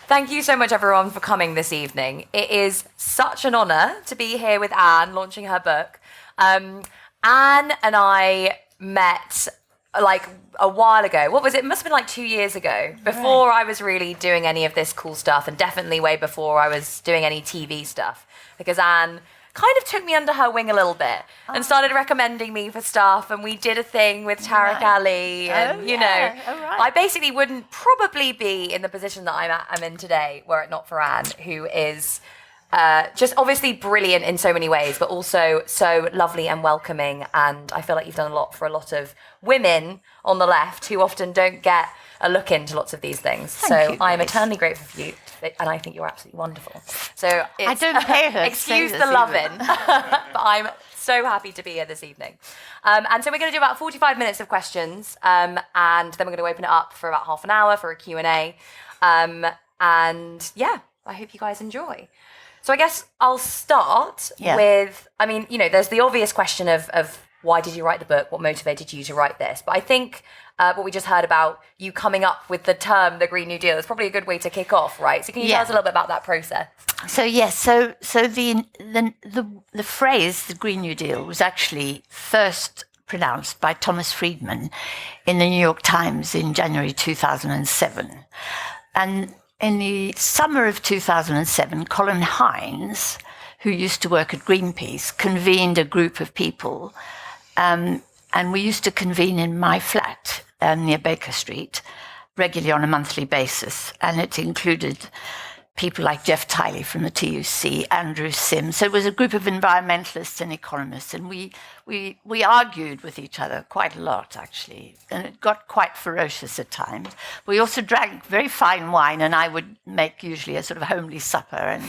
Thank you so much, everyone, for coming this evening. It is such an honour to be here with Anne, launching her book. Anne and I met like a while ago. What was it? It must have been like 2 years ago, before I was really doing any of this cool stuff, and definitely way before I was doing any TV stuff, because Anne kind of took me under her wing a little bit and started recommending me for stuff, and we did a thing with Tariq Ali, and I basically wouldn't probably be in the position that I'm in today were it not for Anne, who is just obviously brilliant in so many ways, but also so lovely and welcoming, and I feel like you've done a lot for a lot of women on the left who often don't get a look into lots of these things. Thank you, I'm eternally grateful for you, and I think you're absolutely wonderful. So I don't pay her. Excuse the loving, but I'm so happy to be here this evening. And so we're going to do about 45 minutes of questions, and then we're going to open it up for about half an hour for a Q&A. And yeah, I hope you guys enjoy. So I guess I'll start with, I mean, there's the obvious question of why did you write the book? What motivated you to write this? But I think what we just heard about you coming up with the term, the Green New Deal, is probably a good way to kick off, right? So can you tell us a little bit about that process? So yes, so the phrase, the Green New Deal, was actually first pronounced by Thomas Friedman in the New York Times in January 2007. And in the summer of 2007, Colin Hines, who used to work at Greenpeace, convened a group of people, and we used to convene in my flat near Baker Street regularly on a monthly basis, and it included people like Jeff Tiley from the TUC, Andrew Sims. So it was a group of environmentalists and economists, and we argued with each other quite a lot, actually, and it got quite ferocious at times. We also drank very fine wine, and I would make usually a sort of homely supper, and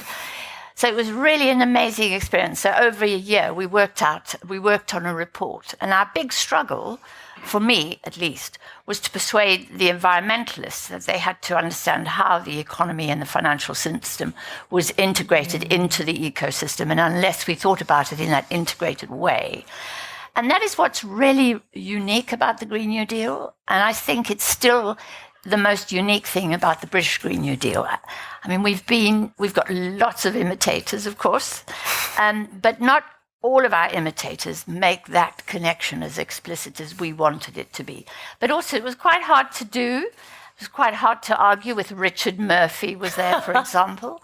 so it was really an amazing experience. So over a year, we worked on a report, and our big struggle, for me at least, was to persuade the environmentalists that they had to understand how the economy and the financial system was integrated into the ecosystem, and unless we thought about it in that integrated way. And that is what's really unique about the Green New Deal, and I think it's still the most unique thing about the British Green New Deal. I mean, we've got lots of imitators, of course, but not all of our imitators make that connection as explicit as we wanted it to be. But also, it was quite hard to do. It was quite hard to argue with. Richard Murphy was there, for example.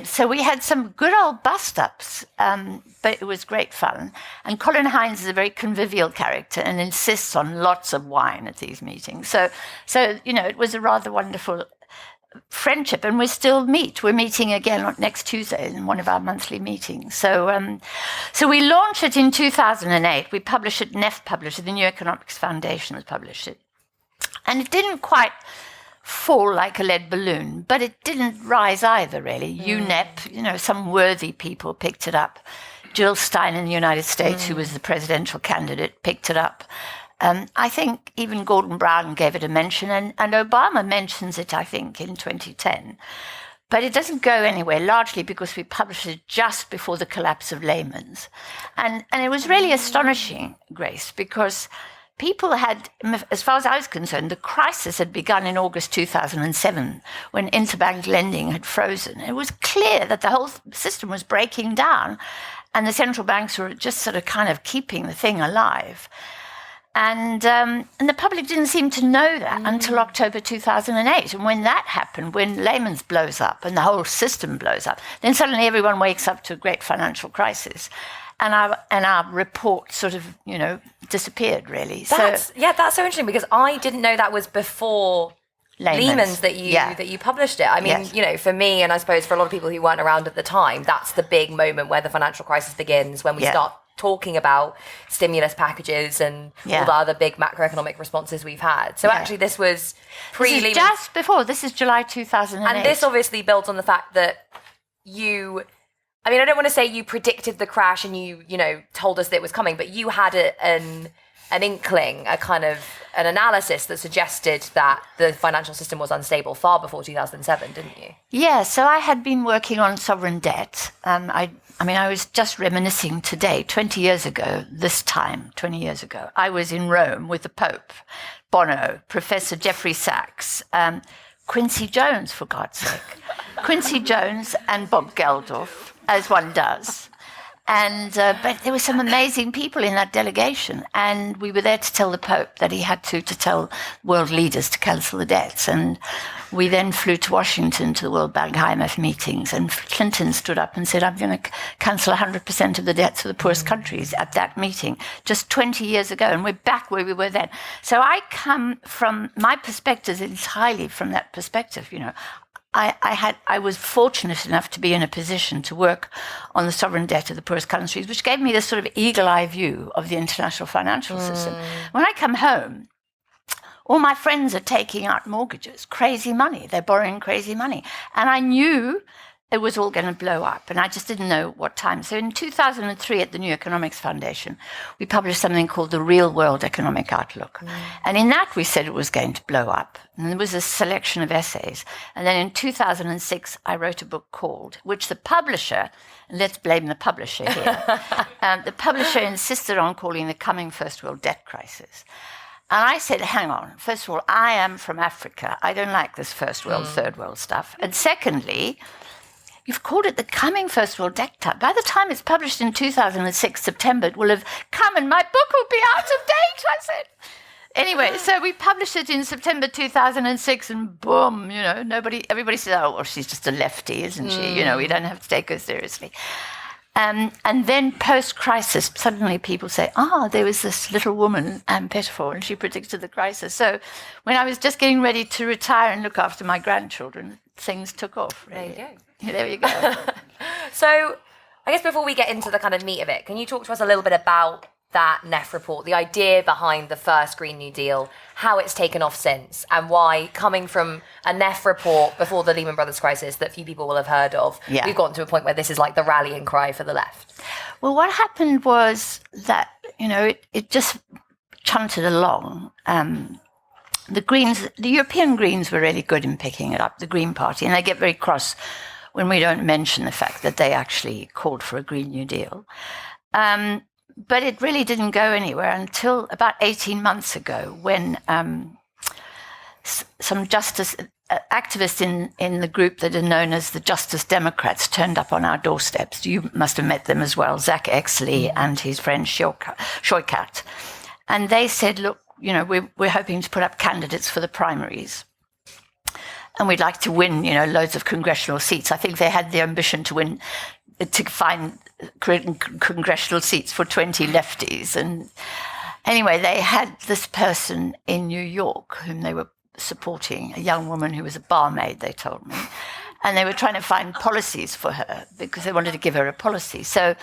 So we had some good old bust-ups, but it was great fun. And Colin Hines is a very convivial character and insists on lots of wine at these meetings. So it was a rather wonderful friendship, and we still meet. We're meeting again next Tuesday in one of our monthly meetings. So we launched it in 2008. We published it, NEF published it, the New Economics Foundation has published it. And it didn't quite fall like a lead balloon, but it didn't rise either, really. UNEP, some worthy people picked it up. Jill Stein in the United States, who was the presidential candidate, picked it up. I think even Gordon Brown gave it a mention, and Obama mentions it, I think, in 2010. But it doesn't go anywhere, largely because we published it just before the collapse of Lehman's. And it was really astonishing, Grace, because people had, as far as I was concerned, the crisis had begun in August 2007 when interbank lending had frozen. It was clear that the whole system was breaking down, and the central banks were just sort of kind of keeping the thing alive. And the public didn't seem to know that until October 2008. And when that happened, when Lehman's blows up and the whole system blows up, then suddenly everyone wakes up to a great financial crisis. And our report sort of, disappeared, really. That's so interesting, because I didn't know that was before Lehman's that you published it. I mean, for me, and I suppose for a lot of people who weren't around at the time, that's the big moment where the financial crisis begins, when we start talking about stimulus packages and all the other big macroeconomic responses we've had. So actually this was This is just before. This is July 2008. And this obviously builds on the fact that I don't want to say you predicted the crash and you told us that it was coming, but you had an inkling, a kind of an analysis that suggested that the financial system was unstable far before 2007, didn't you? Yeah, so I had been working on sovereign debt. I was just reminiscing today, 20 years ago, I was in Rome with the Pope, Bono, Professor Jeffrey Sachs, Quincy Jones, for God's sake. Quincy Jones and Bob Geldof, as one does. And but there were some amazing people in that delegation, and we were there to tell the Pope that he had to tell world leaders to cancel the debts. And we then flew to Washington to the World Bank IMF meetings, and Clinton stood up and said, I'm going to cancel 100% of the debts of the poorest countries at that meeting, just 20 years ago, and we're back where we were then. So I come from, my perspective is entirely from that perspective, you know. I was fortunate enough to be in a position to work on the sovereign debt of the poorest countries, which gave me this sort of eagle-eye view of the international financial system. When I come home, all my friends are taking out mortgages, crazy money. They're borrowing crazy money. And I knew it was all going to blow up, and I just didn't know what time. So in 2003 at the New Economics Foundation, we published something called the Real World Economic Outlook. And in that we said it was going to blow up. And there was a selection of essays. And then in 2006, I wrote a book called, which the publisher, and let's blame the publisher here, the publisher insisted on calling the coming First World Debt Crisis. And I said, hang on, first of all, I am from Africa. I don't like this first world, third world stuff. And secondly, you've called it the coming First World Debt Crisis. By the time it's published in 2006, September, it will have come and my book will be out of date, I said. Anyway, so we published it in September 2006 and boom, you know, everybody said, oh, well, she's just a lefty, isn't she? You know, we don't have to take her seriously. And then post-crisis, suddenly people say, there was this little woman, Ann Pettifor, and she predicted the crisis. So when I was just getting ready to retire and look after my grandchildren, things took off. Really. There you go. There you go. So I guess before we get into the kind of meat of it, can you talk to us a little bit about that NEF report, the idea behind the first Green New Deal, how it's taken off since, and why, coming from a NEF report before the Lehman Brothers crisis that few people will have heard of, we've gotten to a point where this is like the rallying cry for the left? Well, what happened was that, you know, it just chanted along. The Greens, the European Greens were really good in picking it up, the Green Party, and they get very cross when we don't mention the fact that they actually called for a Green New Deal. But it really didn't go anywhere until about 18 months ago when some justice activists in the group that are known as the Justice Democrats turned up on our doorsteps. You must have met them as well, Zach Exley and his friend Schoikart. And they said, look, you know, we're hoping to put up candidates for the primaries. And we'd like to win, you know, loads of congressional seats. I think they had the ambition to find congressional seats for 20 lefties. And anyway, they had this person in New York whom they were supporting, a young woman who was a barmaid, they told me. And they were trying to find policies for her because they wanted to give her a policy. So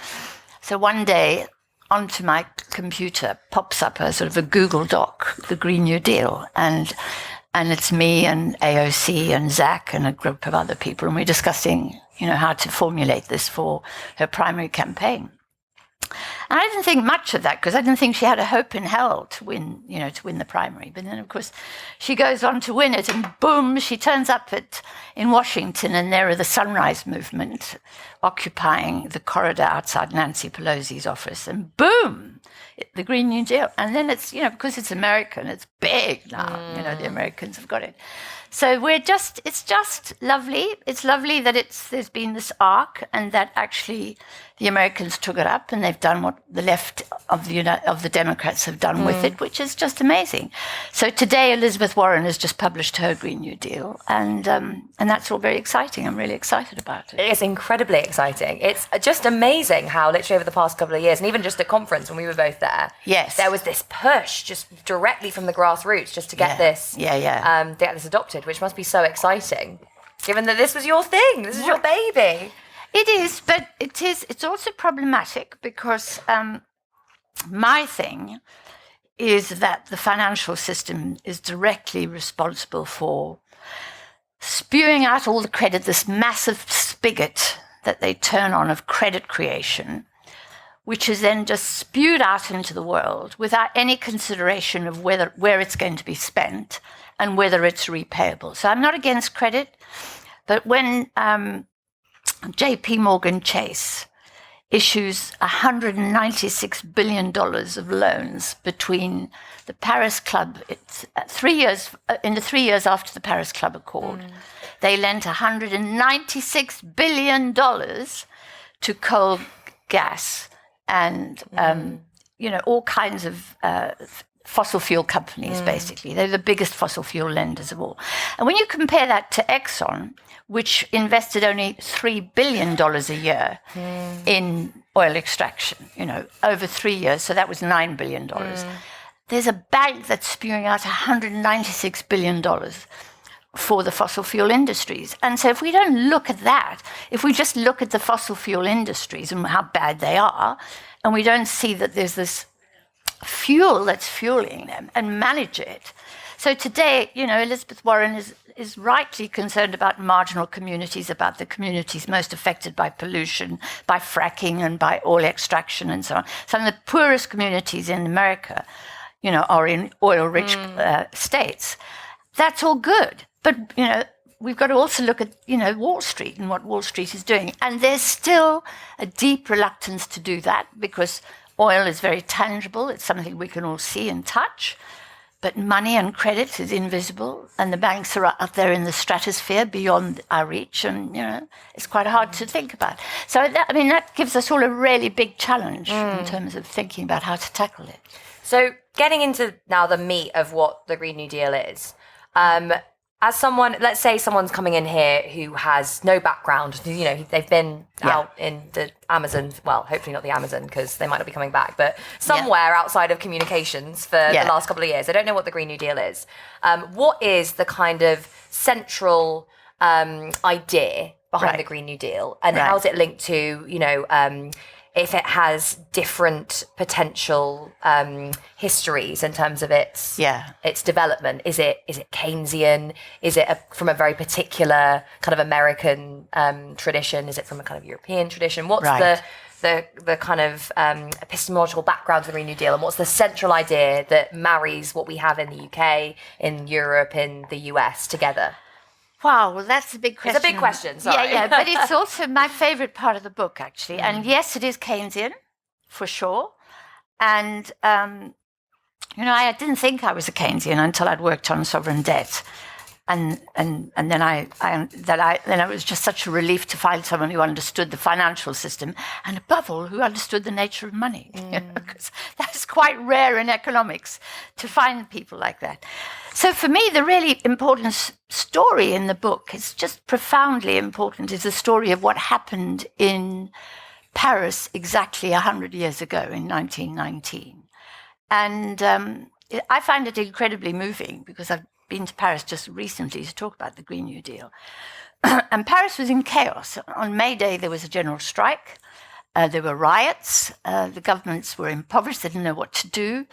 one day, onto my computer pops up a sort of a Google Doc, the Green New Deal. And it's me and AOC and Zach and a group of other people, and we're discussing, you know, how to formulate this for her primary campaign. And I didn't think much of that because I didn't think she had a hope in hell to win the primary. But then, of course, she goes on to win it, and boom, she turns up in Washington, and there are the Sunrise Movement occupying the corridor outside Nancy Pelosi's office, and boom, the Green New Deal. And then it's, you know, because it's American, it's big now. You know, the Americans have got it. So it's just lovely. It's lovely that there's been this arc, and that actually the Americans took it up, and they've done what the left of the Democrats have done with it, which is just amazing. So today, Elizabeth Warren has just published her Green New Deal, and that's all very exciting. I'm really excited about it. It's incredibly exciting. It's just amazing how literally over the past couple of years, and even just at conference when we were both there, there was this push just directly from the grassroots just to get this adopted, which must be so exciting, given that this was your thing, this is your baby. It is, but it's also problematic because my thing is that the financial system is directly responsible for spewing out all the credit, this massive spigot that they turn on of credit creation, which is then just spewed out into the world without any consideration of where it's going to be spent and whether it's repayable. So I'm not against credit, but when JP Morgan Chase issues $196 billion of loans between the Paris Club. It's 3 years, in the 3 years after the Paris Club Accord, they lent $196 billion to coal, gas, and all kinds of fossil fuel companies, basically. They're the biggest fossil fuel lenders of all. And when you compare that to Exxon, which invested only $3 billion a year in oil extraction, over 3 years, so that was $9 billion. There's a bank that's spewing out $196 billion for the fossil fuel industries. And so if we don't look at that, if we just look at the fossil fuel industries and how bad they are, and we don't see that there's this fuel that's fueling them and manage it. So today, Elizabeth Warren is rightly concerned about marginal communities, about the communities most affected by pollution, by fracking and by oil extraction and so on. Some of the poorest communities in America, are in oil-rich states. That's all good. But, we've got to also look at, Wall Street and what Wall Street is doing. And there's still a deep reluctance to do that because oil is very tangible. It's something we can all see and touch. But money and credit is invisible, and the banks are up there in the stratosphere beyond our reach, and, it's quite hard to think about. So, that gives us all a really big challenge in terms of thinking about how to tackle it. So, getting into now the meat of what the Green New Deal is, as someone, let's say someone's coming in here who has no background, they've been out in the Amazon, well, hopefully not the Amazon because they might not be coming back, but somewhere outside of communications for the last couple of years. They don't know what the Green New Deal is. What is the kind of central idea behind the Green New Deal, and how is it linked to, if it has different potential histories in terms of its development? Is it Keynesian? Is it from a very particular kind of American tradition? Is it from a kind of European tradition? What's the kind of epistemological background of the Green New Deal, and what's the central idea that marries what we have in the UK, in Europe, in the US together? Wow, well, that's a big question. It's a big question, sorry. Yeah, but it's also my favourite part of the book, actually. And yes, it is Keynesian, for sure. And, I didn't think I was a Keynesian until I'd worked on sovereign debt. And then it was just such a relief to find someone who understood the financial system, and above all, who understood the nature of money. Because that's quite rare in economics to find people like that. So for me, the really important story in the book, it's just profoundly important, is the story of what happened in Paris exactly 100 years ago in 1919. And I find it incredibly moving because I've been to Paris just recently to talk about the Green New Deal. And Paris was in chaos. On May Day, there was a general strike. There were riots. The governments were impoverished. They didn't know what to do.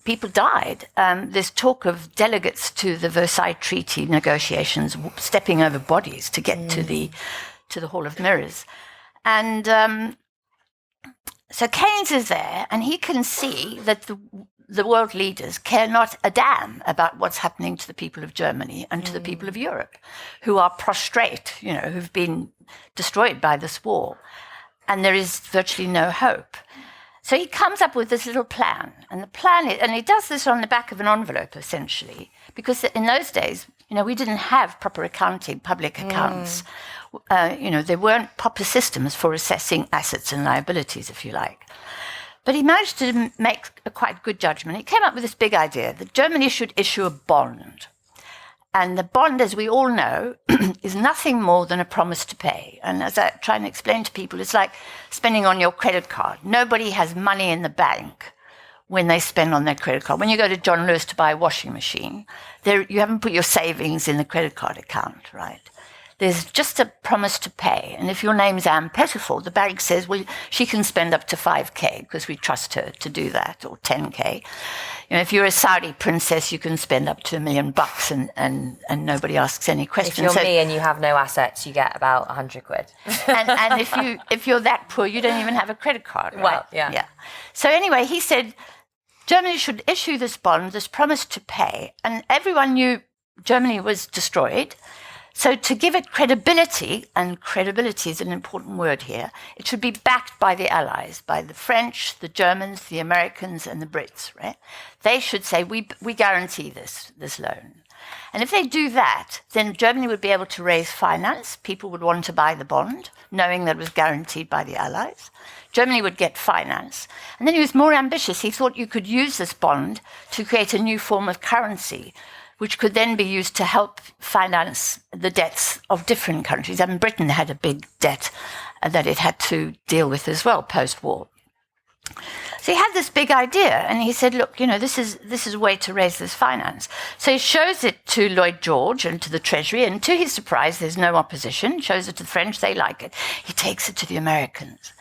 People died. There's talk of delegates to the Versailles Treaty negotiations stepping over bodies to get to the Hall of Mirrors. And so Keynes is there, and he can see that the world leaders care not a damn about what's happening to the people of Germany and to the people of Europe, who are prostrate, who've been destroyed by this war. And there is virtually no hope. So he comes up with this little plan, and the plan is, and he does this on the back of an envelope, essentially, because in those days, we didn't have proper accounting, public accounts. There weren't proper systems for assessing assets and liabilities, if you like. But he managed to make a quite good judgment. He came up with this big idea that Germany should issue a bond. And the bond, as we all know, is nothing more than a promise to pay. And as I try and explain to people, it's like spending on your credit card. Nobody has money in the bank when they spend on their credit card. When you go to John Lewis to buy a washing machine, you haven't put your savings in the credit card account, right? There's just a promise to pay. And if your name's Ann Pettifor, the bank says, well, she can spend up to 5K because we trust her to do that, or 10K. If you're a Saudi princess, you can spend up to $1 million and nobody asks any questions. If you're me and you have no assets, you get about 100 quid. and if you're that poor, you don't even have a credit card, right? Well, yeah. So anyway, he said, Germany should issue this bond, this promise to pay. And everyone knew Germany was destroyed. So to give it credibility, and credibility is an important word here, it should be backed by the Allies, by the French, the Germans, the Americans, and the Brits, right? They should say, we guarantee this loan. And if they do that, then Germany would be able to raise finance. People would want to buy the bond, knowing that it was guaranteed by the Allies. Germany would get finance. And then he was more ambitious. He thought you could use this bond to create a new form of currency, which could then be used to help finance the debts of different countries. I mean, Britain had a big debt that it had to deal with as well post-war. So he had this big idea, and he said, look, this is a way to raise this finance. So he shows it to Lloyd George and to the Treasury, and to his surprise, there's no opposition. Shows it to the French, they like it. He takes it to the Americans.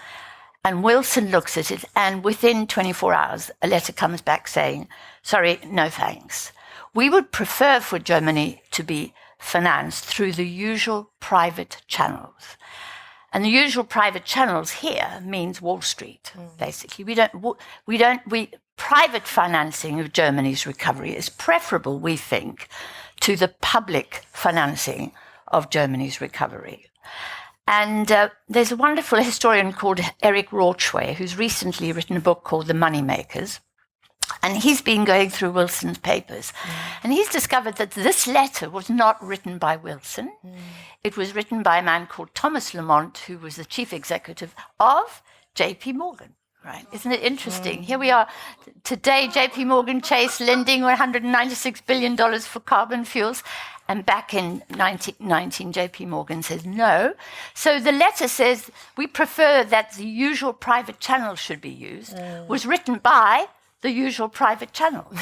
And Wilson looks at it, and within 24 hours, a letter comes back saying, sorry, no thanks. We would prefer for Germany to be financed through the usual private channels. And the usual private channels here means Wall Street, basically. Private financing of Germany's recovery is preferable, we think, to the public financing of Germany's recovery. And there's a wonderful historian called Eric Rauchway, who's recently written a book called The Moneymakers. And he's been going through Wilson's papers. And he's discovered that this letter was not written by Wilson. It was written by a man called Thomas Lamont, who was the chief executive of JP Morgan. Right? Isn't it interesting? Here we are today, JP Morgan Chase lending $196 billion for carbon fuels. And back in 1919, JP Morgan says no. So the letter says, we prefer that the usual private channel should be used, was written by the usual private channel,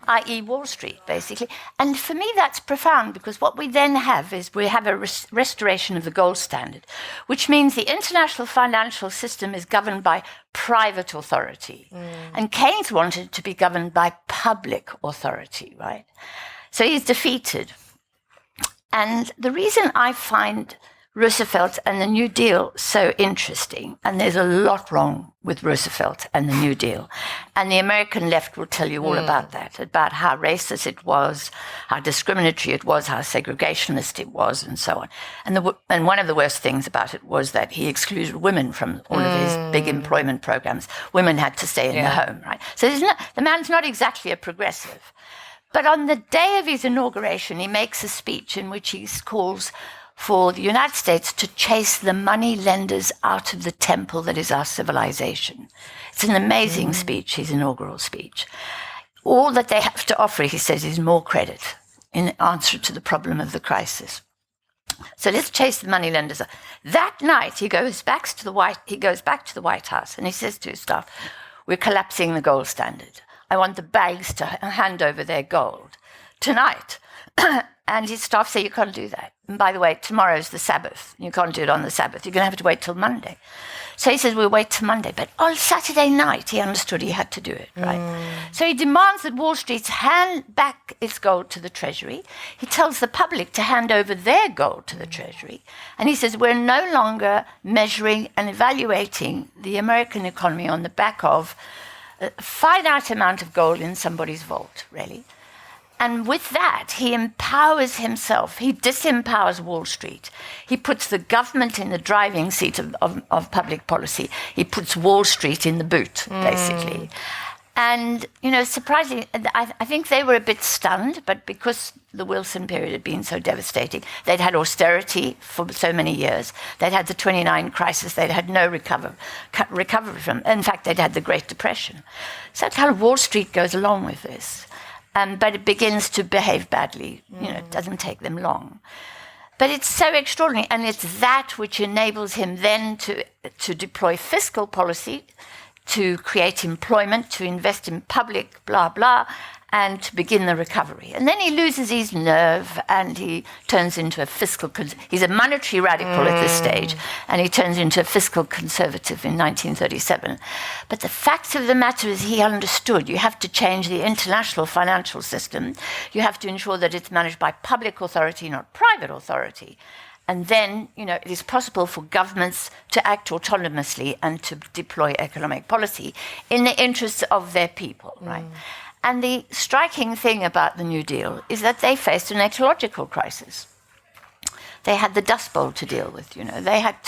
i.e. Wall Street, basically. And for me, that's profound, because what we then have is we have a restoration of the gold standard, which means the international financial system is governed by private authority. And Keynes wanted it to be governed by public authority, right? So he's defeated. And the reason I find Roosevelt and the New Deal so interesting, and there's a lot wrong with Roosevelt and the New Deal, and the American left will tell you all about that, about how racist it was, how discriminatory it was, how segregationist it was, and so on. And one of the worst things about it was that he excluded women from all of his big employment programs. Women had to stay in the home, right? So the man's not exactly a progressive. But on the day of his inauguration, he makes a speech in which he calls for the United States to chase the money lenders out of the temple that is our civilization. It's an amazing speech, his inaugural speech. All that they have to offer, he says, is more credit in answer to the problem of the crisis. So let's chase the money lenders. That night, he goes back to the White House, and he says to his staff, we're collapsing the gold standard. I want the banks to hand over their gold tonight. And his staff say, you can't do that. And by the way, tomorrow's the Sabbath. You can't do it on the Sabbath. You're going to have to wait till Monday. So he says, we'll wait till Monday. But on Saturday night, he understood he had to do it, right? So he demands that Wall Street hand back its gold to the Treasury. He tells the public to hand over their gold to the Treasury. And he says, we're no longer measuring and evaluating the American economy on the back of a finite amount of gold in somebody's vault, really. And with that, he empowers himself. He disempowers Wall Street. He puts the government in the driving seat of public policy. He puts Wall Street in the boot, basically. And, surprisingly, I think they were a bit stunned, but because the Wilson period had been so devastating, they'd had austerity for so many years. They'd had the 29 crisis. They'd had no recovery from. In fact, they'd had the Great Depression. So kind of Wall Street goes along with this. But it begins to behave badly. It doesn't take them long. But it's so extraordinary, and it's that which enables him then to deploy fiscal policy, to create employment, to invest in public, blah, blah, and to begin the recovery. And then he loses his nerve, and he turns into a fiscal... He's a monetary radical at this stage, and he turns into a fiscal conservative in 1937. But the fact of the matter is he understood you have to change the international financial system. You have to ensure that it's managed by public authority, not private authority. And then, it is possible for governments to act autonomously and to deploy economic policy in the interests of their people, right? And the striking thing about the New Deal is that they faced an ecological crisis. they had the Dust Bowl to deal with. They had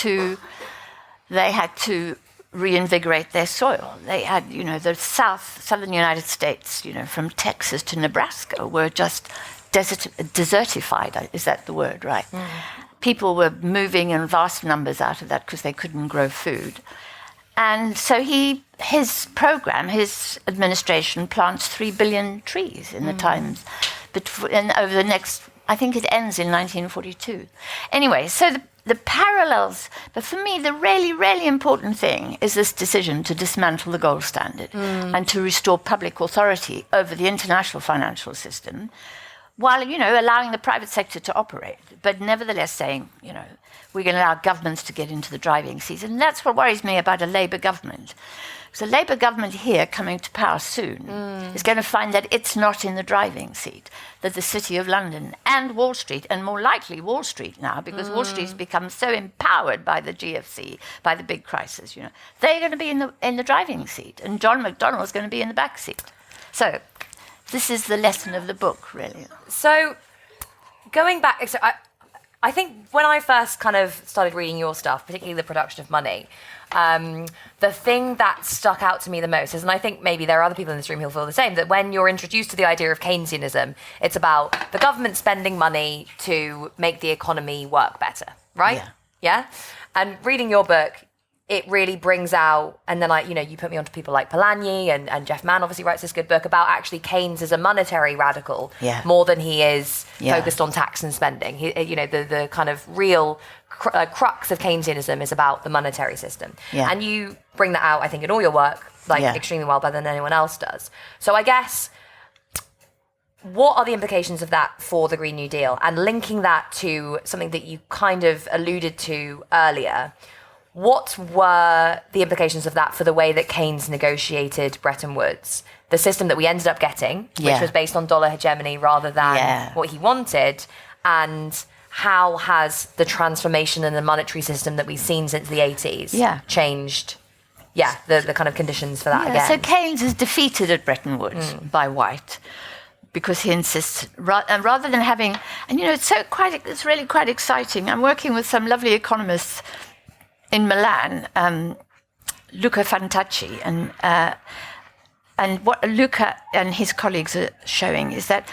to reinvigorate their soil. They had, the southern United States, from Texas to Nebraska, were just desertified. Is that the word, right? Mm. People were moving in vast numbers out of that because they couldn't grow food. And so his administration plants 3 billion trees in the times. And over the next, I think it ends in 1942. Anyway, so the parallels, but for me, the really, really important thing is this decision to dismantle the gold standard and to restore public authority over the international financial system, while, allowing the private sector to operate, but nevertheless saying, we're going to allow governments to get into the driving seat. And that's what worries me about a Labour government. So the Labour government here, coming to power soon, is going to find that it's not in the driving seat, that the City of London and Wall Street, and more likely Wall Street now, because Wall Street's become so empowered by the GFC, by the big crisis, they're going to be in the driving seat, and John McDonnell's going to be in the back seat. So this is the lesson of the book, really. So going back, so I think when I first kind of started reading your stuff, particularly The Production of Money, the thing that stuck out to me the most is, and I think maybe there are other people in this room who'll feel the same, that when you're introduced to the idea of Keynesianism, it's about the government spending money to make the economy work better, right? Yeah? And reading your book, it really brings out, and then you put me onto people like Polanyi and Jeff Mann obviously writes this good book about actually Keynes as a monetary radical more than he is focused on tax and spending. The kind of real crux of Keynesianism is about the monetary system. Yeah. And you bring that out, I think, in all your work, extremely well, better than anyone else does. So I guess, what are the implications of that for the Green New Deal? And linking that to something that you kind of alluded to earlier, what were the implications of that for the way that Keynes negotiated Bretton Woods? The system that we ended up getting, which was based on dollar hegemony rather than what he wanted, and how has the transformation in the monetary system that we've seen since the 80s changed the kind of conditions for that again? So Keynes is defeated at Bretton Woods by White, because he insists, rather than having, and it's really quite exciting. I'm working with some lovely economists in Milan, Luca Fantacci, and what Luca and his colleagues are showing is that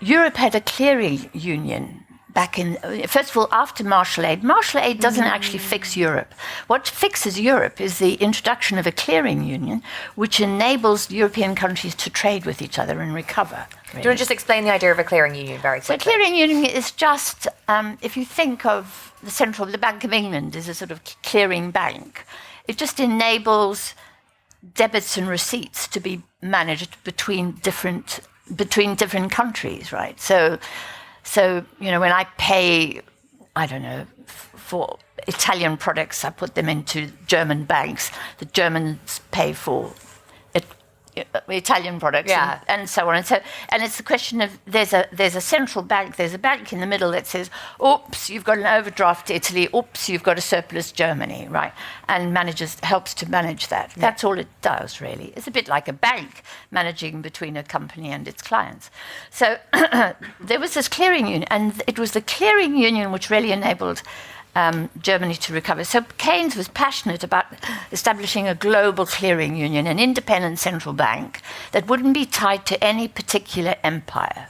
Europe had a clearing union back in, first of all, after Marshall Aid. Marshall Aid doesn't actually fix Europe. What fixes Europe is the introduction of a clearing union, which enables European countries to trade with each other and recover. Really. Do you want to just explain the idea of a clearing union very quickly? So a clearing union is just, if you think of the Bank of England is a sort of clearing bank, it just enables debits and receipts to be managed between different countries, right? So when I pay, I don't know, for Italian products, I put them into German banks. The Germans pay for Italian products and so on. And it's the question of there's a central bank, there's a bank in the middle that says, oops, you've got an overdraft to Italy, oops, you've got a surplus Germany, right? And helps to manage that. Yeah. That's all it does, really. It's a bit like a bank managing between a company and its clients. So there was this clearing union, and it was the clearing union which really enabled Germany to recover. So Keynes was passionate about establishing a global clearing union, an independent central bank that wouldn't be tied to any particular empire,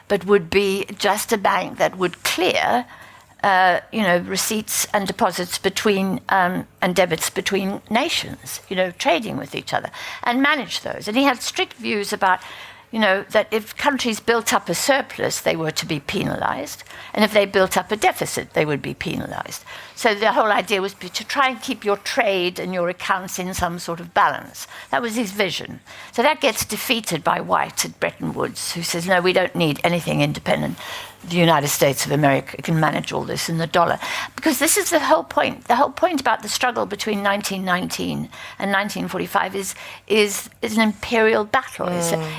but would be just a bank that would clear, receipts and deposits between and debits between nations, trading with each other, and manage those. And he had strict views about, that if countries built up a surplus, they were to be penalized. And if they built up a deficit, they would be penalized. So the whole idea was to try and keep your trade and your accounts in some sort of balance. That was his vision. So that gets defeated by White at Bretton Woods, who says, no, we don't need anything independent. The United States of America can manage all this in the dollar. Because this is the whole point. The whole point about the struggle between 1919 and 1945 is an imperial battle.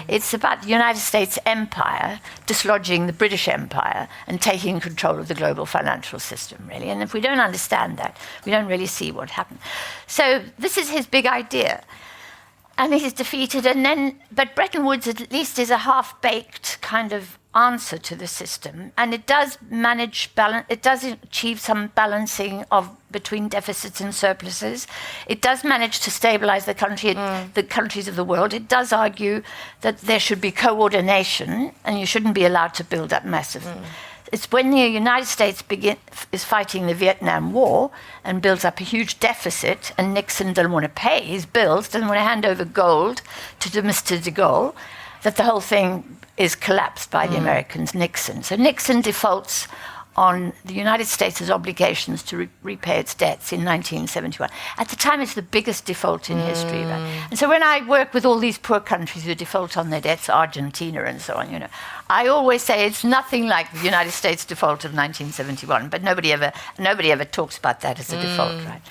It's about the United States empire dislodging the British Empire and taking control of the global financial system, really. And if we don't understand that, we don't really see what happened. So this is his big idea. And he's defeated, but Bretton Woods at least is a half-baked kind of answer to the system, and it does manage balance. It does achieve some balancing of between deficits and surpluses. It does manage to stabilize the country, the countries of the world. It does argue that there should be coordination, and you shouldn't be allowed to build up massive. It's when the United States is fighting the Vietnam War and builds up a huge deficit, and Nixon doesn't want to pay his bills, doesn't want to hand over gold to Mr. de Gaulle, that the whole thing is collapsed by the Americans, Nixon. So Nixon defaults on the United States' obligations to repay its debts in 1971. At the time, it's the biggest default in history. Right? And so when I work with all these poor countries who default on their debts, Argentina and so on, I always say it's nothing like the United States default of 1971, but nobody ever talks about that as a default, right?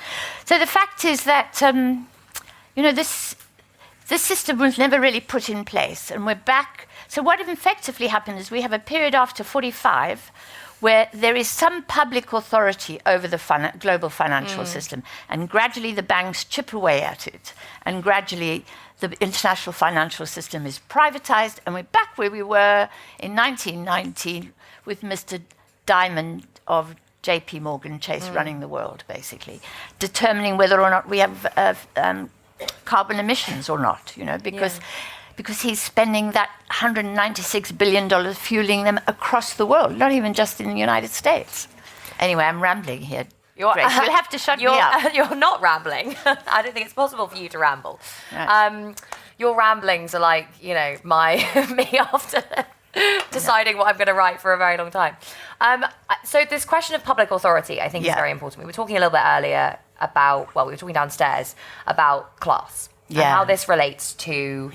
So the fact is that, this system was never really put in place, and we're back. So what effectively happened is we have a period after 45 where there is some public authority over the global financial system, and gradually the banks chip away at it, and gradually the international financial system is privatized, and we're back where we were in 1919 with Mr. Diamond of JP Morgan Chase running the world, basically, determining whether or not we have carbon emissions or not, because he's spending that $196 billion fueling them across the world, not even just in the United States. Anyway, I'm rambling here. Grace, you'll have to shut me up. You're not rambling. I don't think it's possible for you to ramble. Right. Your ramblings are like, me after deciding what I'm going to write for a very long time. So this question of public authority, I think, is very important. We were talking a little bit earlier about, we were talking downstairs about class and how this relates to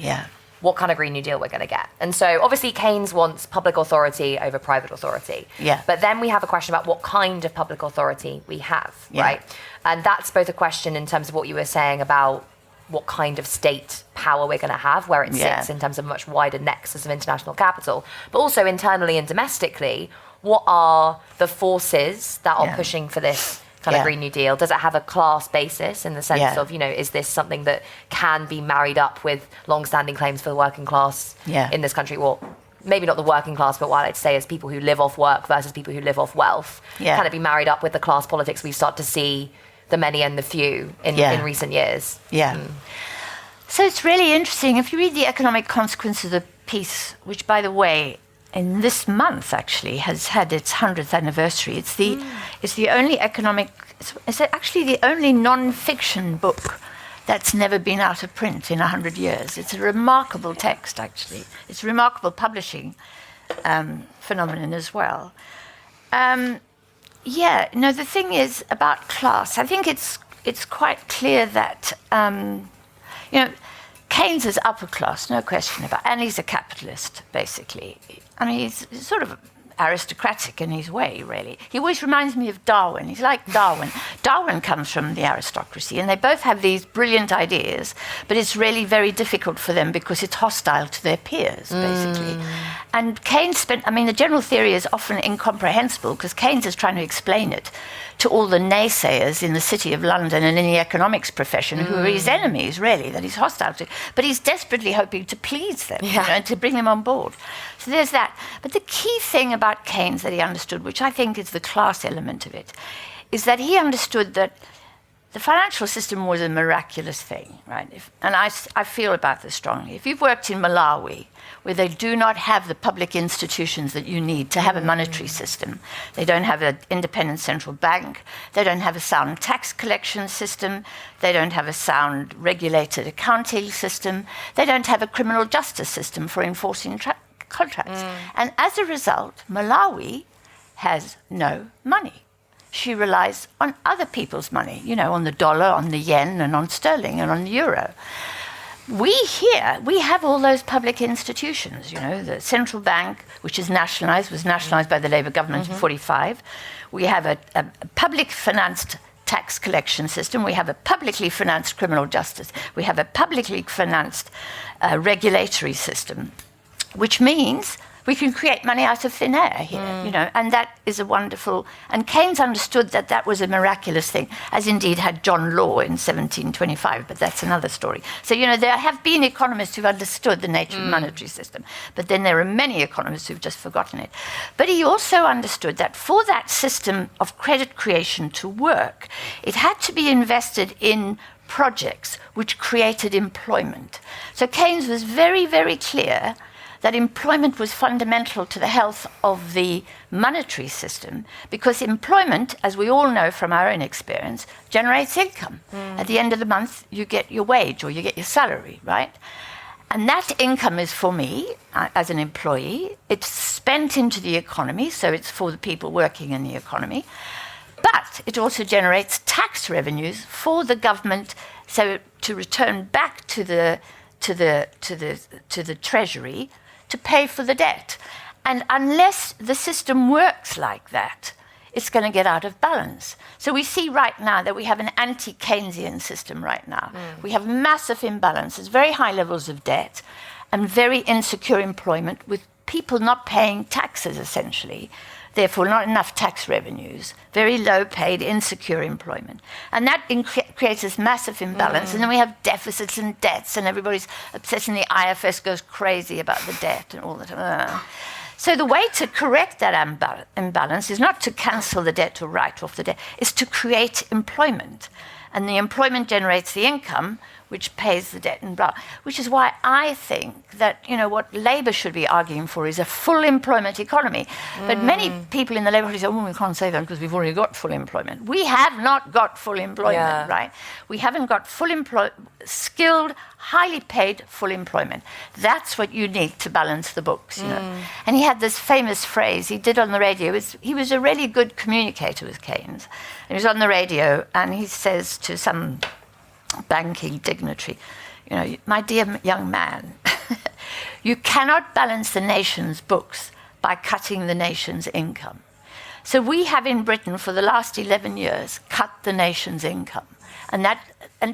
what kind of Green New Deal we're going to get. And so obviously Keynes wants public authority over private authority. But then we have a question about what kind of public authority we have, right? And that's both a question in terms of what you were saying about what kind of state power we're going to have, where it sits in terms of a much wider nexus of international capital, but also internally and domestically, what are the forces that are pushing for this kind of Green New Deal? Does it have a class basis in the sense of, is this something that can be married up with long-standing claims for the working class in this country? Well, maybe not the working class, but what I'd say is people who live off work versus people who live off wealth. Can it be married up with the class politics we start to see the many and the few in recent years? So it's really interesting. If you read the economic consequences of the piece, which, by the way, in this month actually has had its 100th anniversary. It's the only it's actually the only non-fiction book that's never been out of print in 100 years. It's a remarkable text, actually. It's a remarkable publishing phenomenon as well. The thing is about class. I think it's quite clear that Keynes is upper class, no question about it, and he's a capitalist, basically. I mean, he's sort of aristocratic in his way, really. He always reminds me of Darwin. He's like Darwin. Darwin comes from the aristocracy, and they both have these brilliant ideas, but it's really very difficult for them because it's hostile to their peers, basically. And Keynes the general theory is often incomprehensible because Keynes is trying to explain it to all the naysayers in the city of London and in the economics profession who are his enemies, really, that he's hostile to. But he's desperately hoping to please them and to bring them on board. So there's that. But the key thing about Keynes that he understood, which I think is the class element of it, is that he understood that the financial system was a miraculous thing, right? And I feel about this strongly. If you've worked in Malawi, where they do not have the public institutions that you need to have a monetary system, they don't have an independent central bank, they don't have a sound tax collection system, they don't have a sound regulated accounting system, they don't have a criminal justice system for enforcing contracts. And as a result, Malawi has no money. She relies on other people's money, on the dollar, on the yen, and on sterling, and on the euro. We have all those public institutions, the central bank, which was nationalised by the Labour government in 1945. We have a public financed tax collection system. We have a publicly financed criminal justice. We have a publicly financed regulatory system, which means We can create money out of thin air here, you know, and that is a wonderful... And Keynes understood that that was a miraculous thing, as indeed had John Law in 1725, but that's another story. So, you know, there have been economists who've understood the nature of the monetary system, but then there are many economists who've just forgotten it. But he also understood that for that system of credit creation to work, it had to be invested in projects which created employment. So Keynes was very, very clear that employment was fundamental to the health of the monetary system, because employment, as we all know from our own experience, generates income. At the end of the month, you get your wage or you get your salary, right? And that income is for me, as an employee. It's spent into the economy, so it's for the people working in the economy. But it also generates tax revenues for the government, so to return back to the treasury to pay for the debt. And unless the system works like that, it's going to get out of balance. So we see right now that we have an anti-Keynesian system right now. We have massive imbalances, very high levels of debt, and very insecure employment, with people not paying taxes, essentially. Therefore, not enough tax revenues, very low paid, insecure employment. And that creates this massive imbalance. And then we have deficits and debts, and everybody's obsessed, and the IFS goes crazy about the debt and all the time. So the way to correct that imbalance is not to cancel the debt or write off the debt, is to create employment. And the employment generates the income, which pays the debt and blah. Which is why I think that, you know, what Labour should be arguing for is a full employment economy. But many people in the Labour Party say, oh, we can't say that because we've already got full employment. We have not got full employment, right? We haven't got skilled, highly paid full employment. That's what you need to balance the books, you know. And he had this famous phrase he did on the radio. He was a really good communicator with Keynes. He was on the radio and he says to some banking dignitary, you know, my dear young man, you cannot balance the nation's books by cutting the nation's income. So we have in Britain for the last 11 years cut the nation's income. And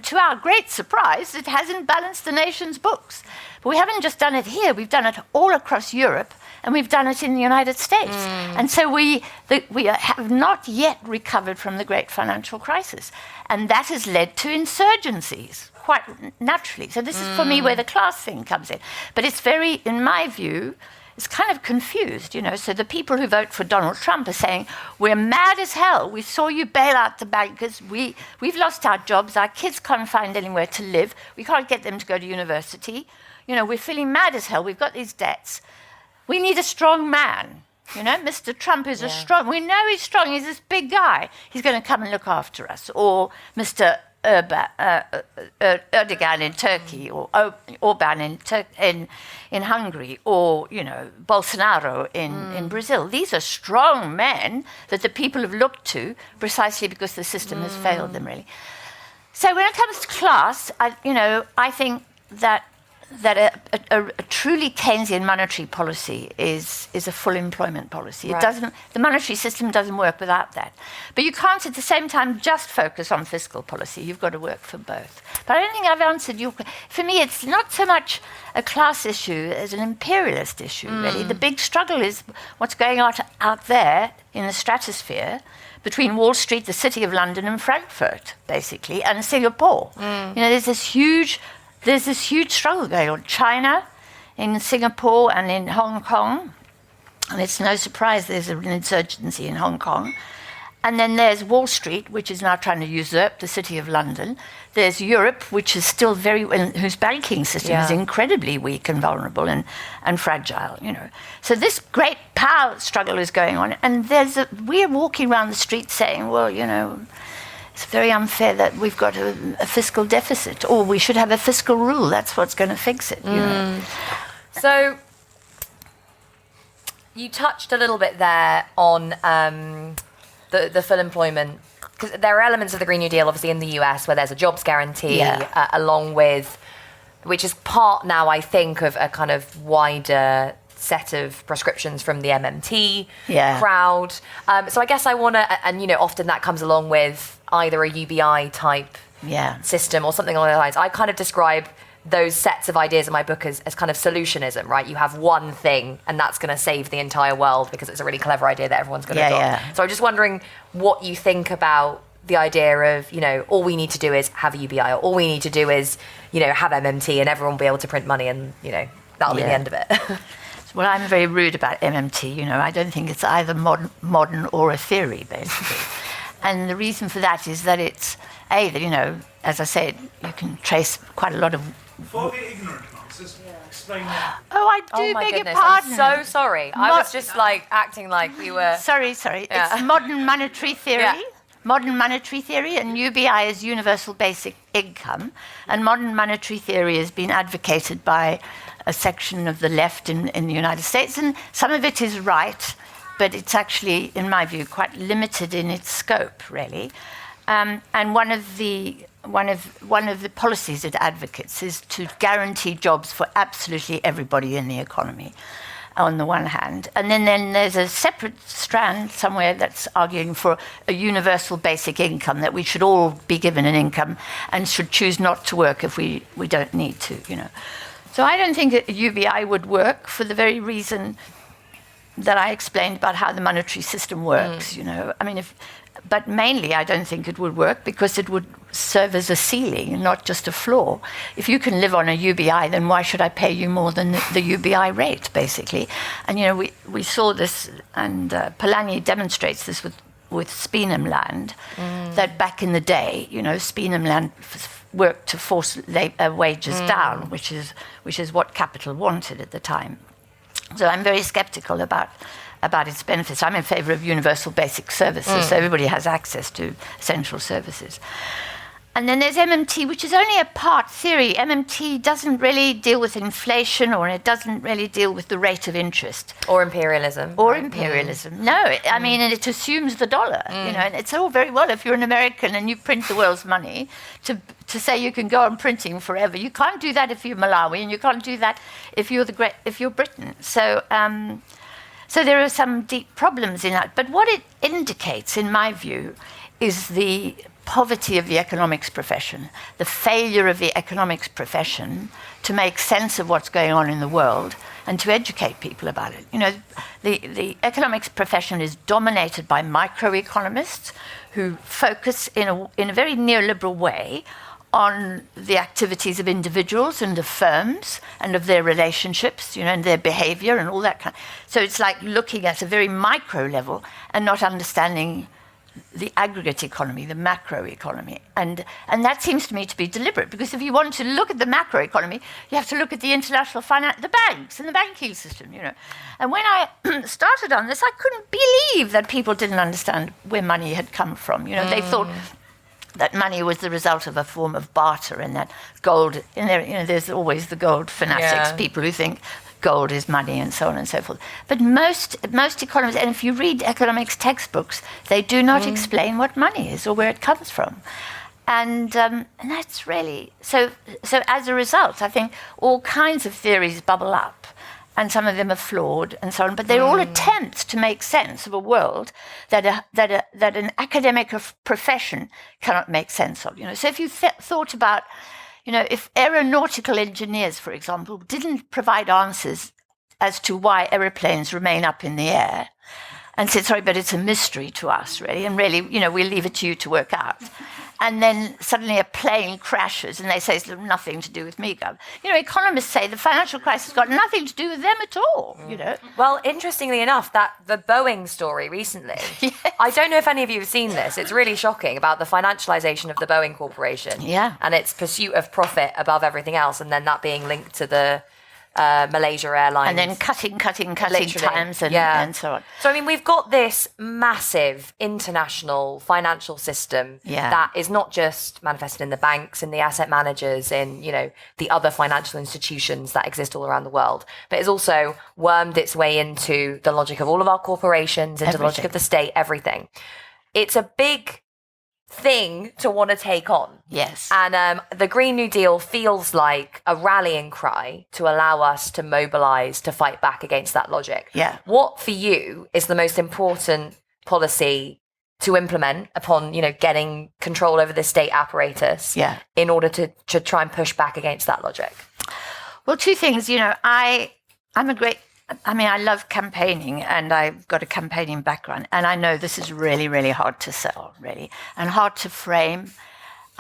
to our great surprise, it hasn't balanced the nation's books. But we haven't just done it here, we've done it all across Europe, and we've done it in the United States. And so we have not yet recovered from the great financial crisis. And that has led to insurgencies, quite naturally. So this is, for me, where the class thing comes in. But it's very, in my view, it's kind of confused, you know. So the people who vote for Donald Trump are saying, we're mad as hell. We saw you bail out the bankers. We've lost our jobs. Our kids can't find anywhere to live. We can't get them to go to university. You know, we're feeling mad as hell. We've got these debts. We need a strong man. You know, Mr. Trump is a strong... We know he's strong. He's this big guy. He's going to come and look after us. Or Mr. Erdogan in Turkey, or Orban in Hungary, or, you know, Bolsonaro in Brazil. These are strong men that the people have looked to precisely because the system has failed them, really. So when it comes to class, I think that a truly Keynesian monetary policy is a full employment policy. Right. The monetary system doesn't work without that. But you can't at the same time just focus on fiscal policy. You've got to work for both. But I don't think I've answered your question. For me, it's not so much a class issue as an imperialist issue, really. The big struggle is what's going on out there in the stratosphere between Wall Street, the City of London, and Frankfurt, basically, and Singapore. You know, there's this huge struggle going on. China, in Singapore and in Hong Kong, and it's no surprise there's an insurgency in Hong Kong. And then there's Wall Street, which is now trying to usurp the City of London. There's Europe, which is still whose banking system is incredibly weak and vulnerable and fragile, you know. So this great power struggle is going on, and we're walking around the street saying, well, you know, it's very unfair that we've got a fiscal deficit, or we should have a fiscal rule. That's what's going to fix it, you know. So you touched a little bit there on the full employment, because there are elements of the Green New Deal, obviously, in the US where there's a jobs guarantee, along with, which is part now, I think, of a kind of wider set of prescriptions from the MMT crowd. So I guess I want to, and, you know, often that comes along with either a UBI type system or something along those lines. I kind of describe those sets of ideas in my book as kind of solutionism, right? You have one thing and that's going to save the entire world because it's a really clever idea that everyone's going to adopt. So I'm just wondering what you think about the idea of, all we need to do is have a UBI, or all we need to do is, have MMT and everyone will be able to print money and, that'll be the end of it. Well, I'm very rude about MMT. I don't think it's either modern or a theory, basically. And the reason for that is that it's, as I said, you can trace quite a lot of... For the ignorant ones, just explain that. Oh, I do beg your pardon. I'm so sorry. I was just acting like we were... Sorry. Yeah. It's modern monetary theory. Yeah. Modern monetary theory, and UBI is universal basic income. And modern monetary theory has been advocated by a section of the left in the United States, and some of it is right, but it's actually, in my view, quite limited in its scope, really. And one of the policies it advocates is to guarantee jobs for absolutely everybody in the economy, on the one hand. And then there's a separate strand somewhere that's arguing for a universal basic income, that we should all be given an income and should choose not to work if we don't need to, So I don't think a UBI would work for the very reason that I explained about how the monetary system works, but mainly I don't think it would work because it would serve as a ceiling, not just a floor. If you can live on a UBI, then why should I pay you more than the UBI rate, basically? And, we saw this, and Polanyi demonstrates this with Speenham Land, that back in the day, Speenham Land worked to force wages down, which is what capital wanted at the time. So I'm very sceptical about its benefits. I'm in favour of universal basic services, so everybody has access to essential services. And then there's MMT, which is only a part theory. MMT doesn't really deal with inflation, or it doesn't really deal with the rate of interest. Or imperialism. No, I mean, and it assumes the dollar, and it's all very well if you're an American and you print the world's money to say you can go on printing forever. You can't do that if you're Malawi, and you can't do that if you're Britain. So there are some deep problems in that. But what it indicates, in my view, is the poverty of the economics profession, the failure of the economics profession to make sense of what's going on in the world and to educate people about it. The economics profession is dominated by microeconomists who focus in a very neoliberal way on the activities of individuals and of firms and of their relationships, and their behavior and all that kind. So it's like looking at a very micro level and not understanding the aggregate economy, the macro economy. And that seems to me to be deliberate, because if you want to look at the macro economy, you have to look at the international finance, the banks and the banking system, And when I started on this, I couldn't believe that people didn't understand where money had come from. They thought that money was the result of a form of barter, and that gold, there's always the gold fanatics, people who think gold is money and so on and so forth. But most economists, and if you read economics textbooks, they do not explain what money is or where it comes from. And that's really... So as a result, I think all kinds of theories bubble up, and some of them are flawed and so on, but they're all attempts to make sense of a world that an academic profession cannot make sense of. So if you thought about... if aeronautical engineers, for example, didn't provide answers as to why aeroplanes remain up in the air, and said, sorry, but it's a mystery to us, really, and really, we'll leave it to you to work out. And then suddenly a plane crashes and they say it's nothing to do with me. Economists say the financial crisis has got nothing to do with them at all, Well, interestingly enough, that the Boeing story recently, yes. I don't know if any of you have seen this, it's really shocking, about the financialization of the Boeing Corporation. Yeah. And its pursuit of profit above everything else, and then that being linked to the Malaysia Airlines. And then cutting times and so on. So, we've got this massive international financial system that is not just manifested in the banks and the asset managers, in, the other financial institutions that exist all around the world, but it's also wormed its way into the logic of all of our corporations, into the logic of the state, everything. It's a big thing to want to take on. Yes. And the Green New Deal feels like a rallying cry to allow us to mobilise to fight back against that logic. Yeah. What for you is the most important policy to implement upon, getting control over the state apparatus in order to try and push back against that logic? Well, two things. I love campaigning, and I've got a campaigning background, and I know this is really, really hard to sell, really, and hard to frame.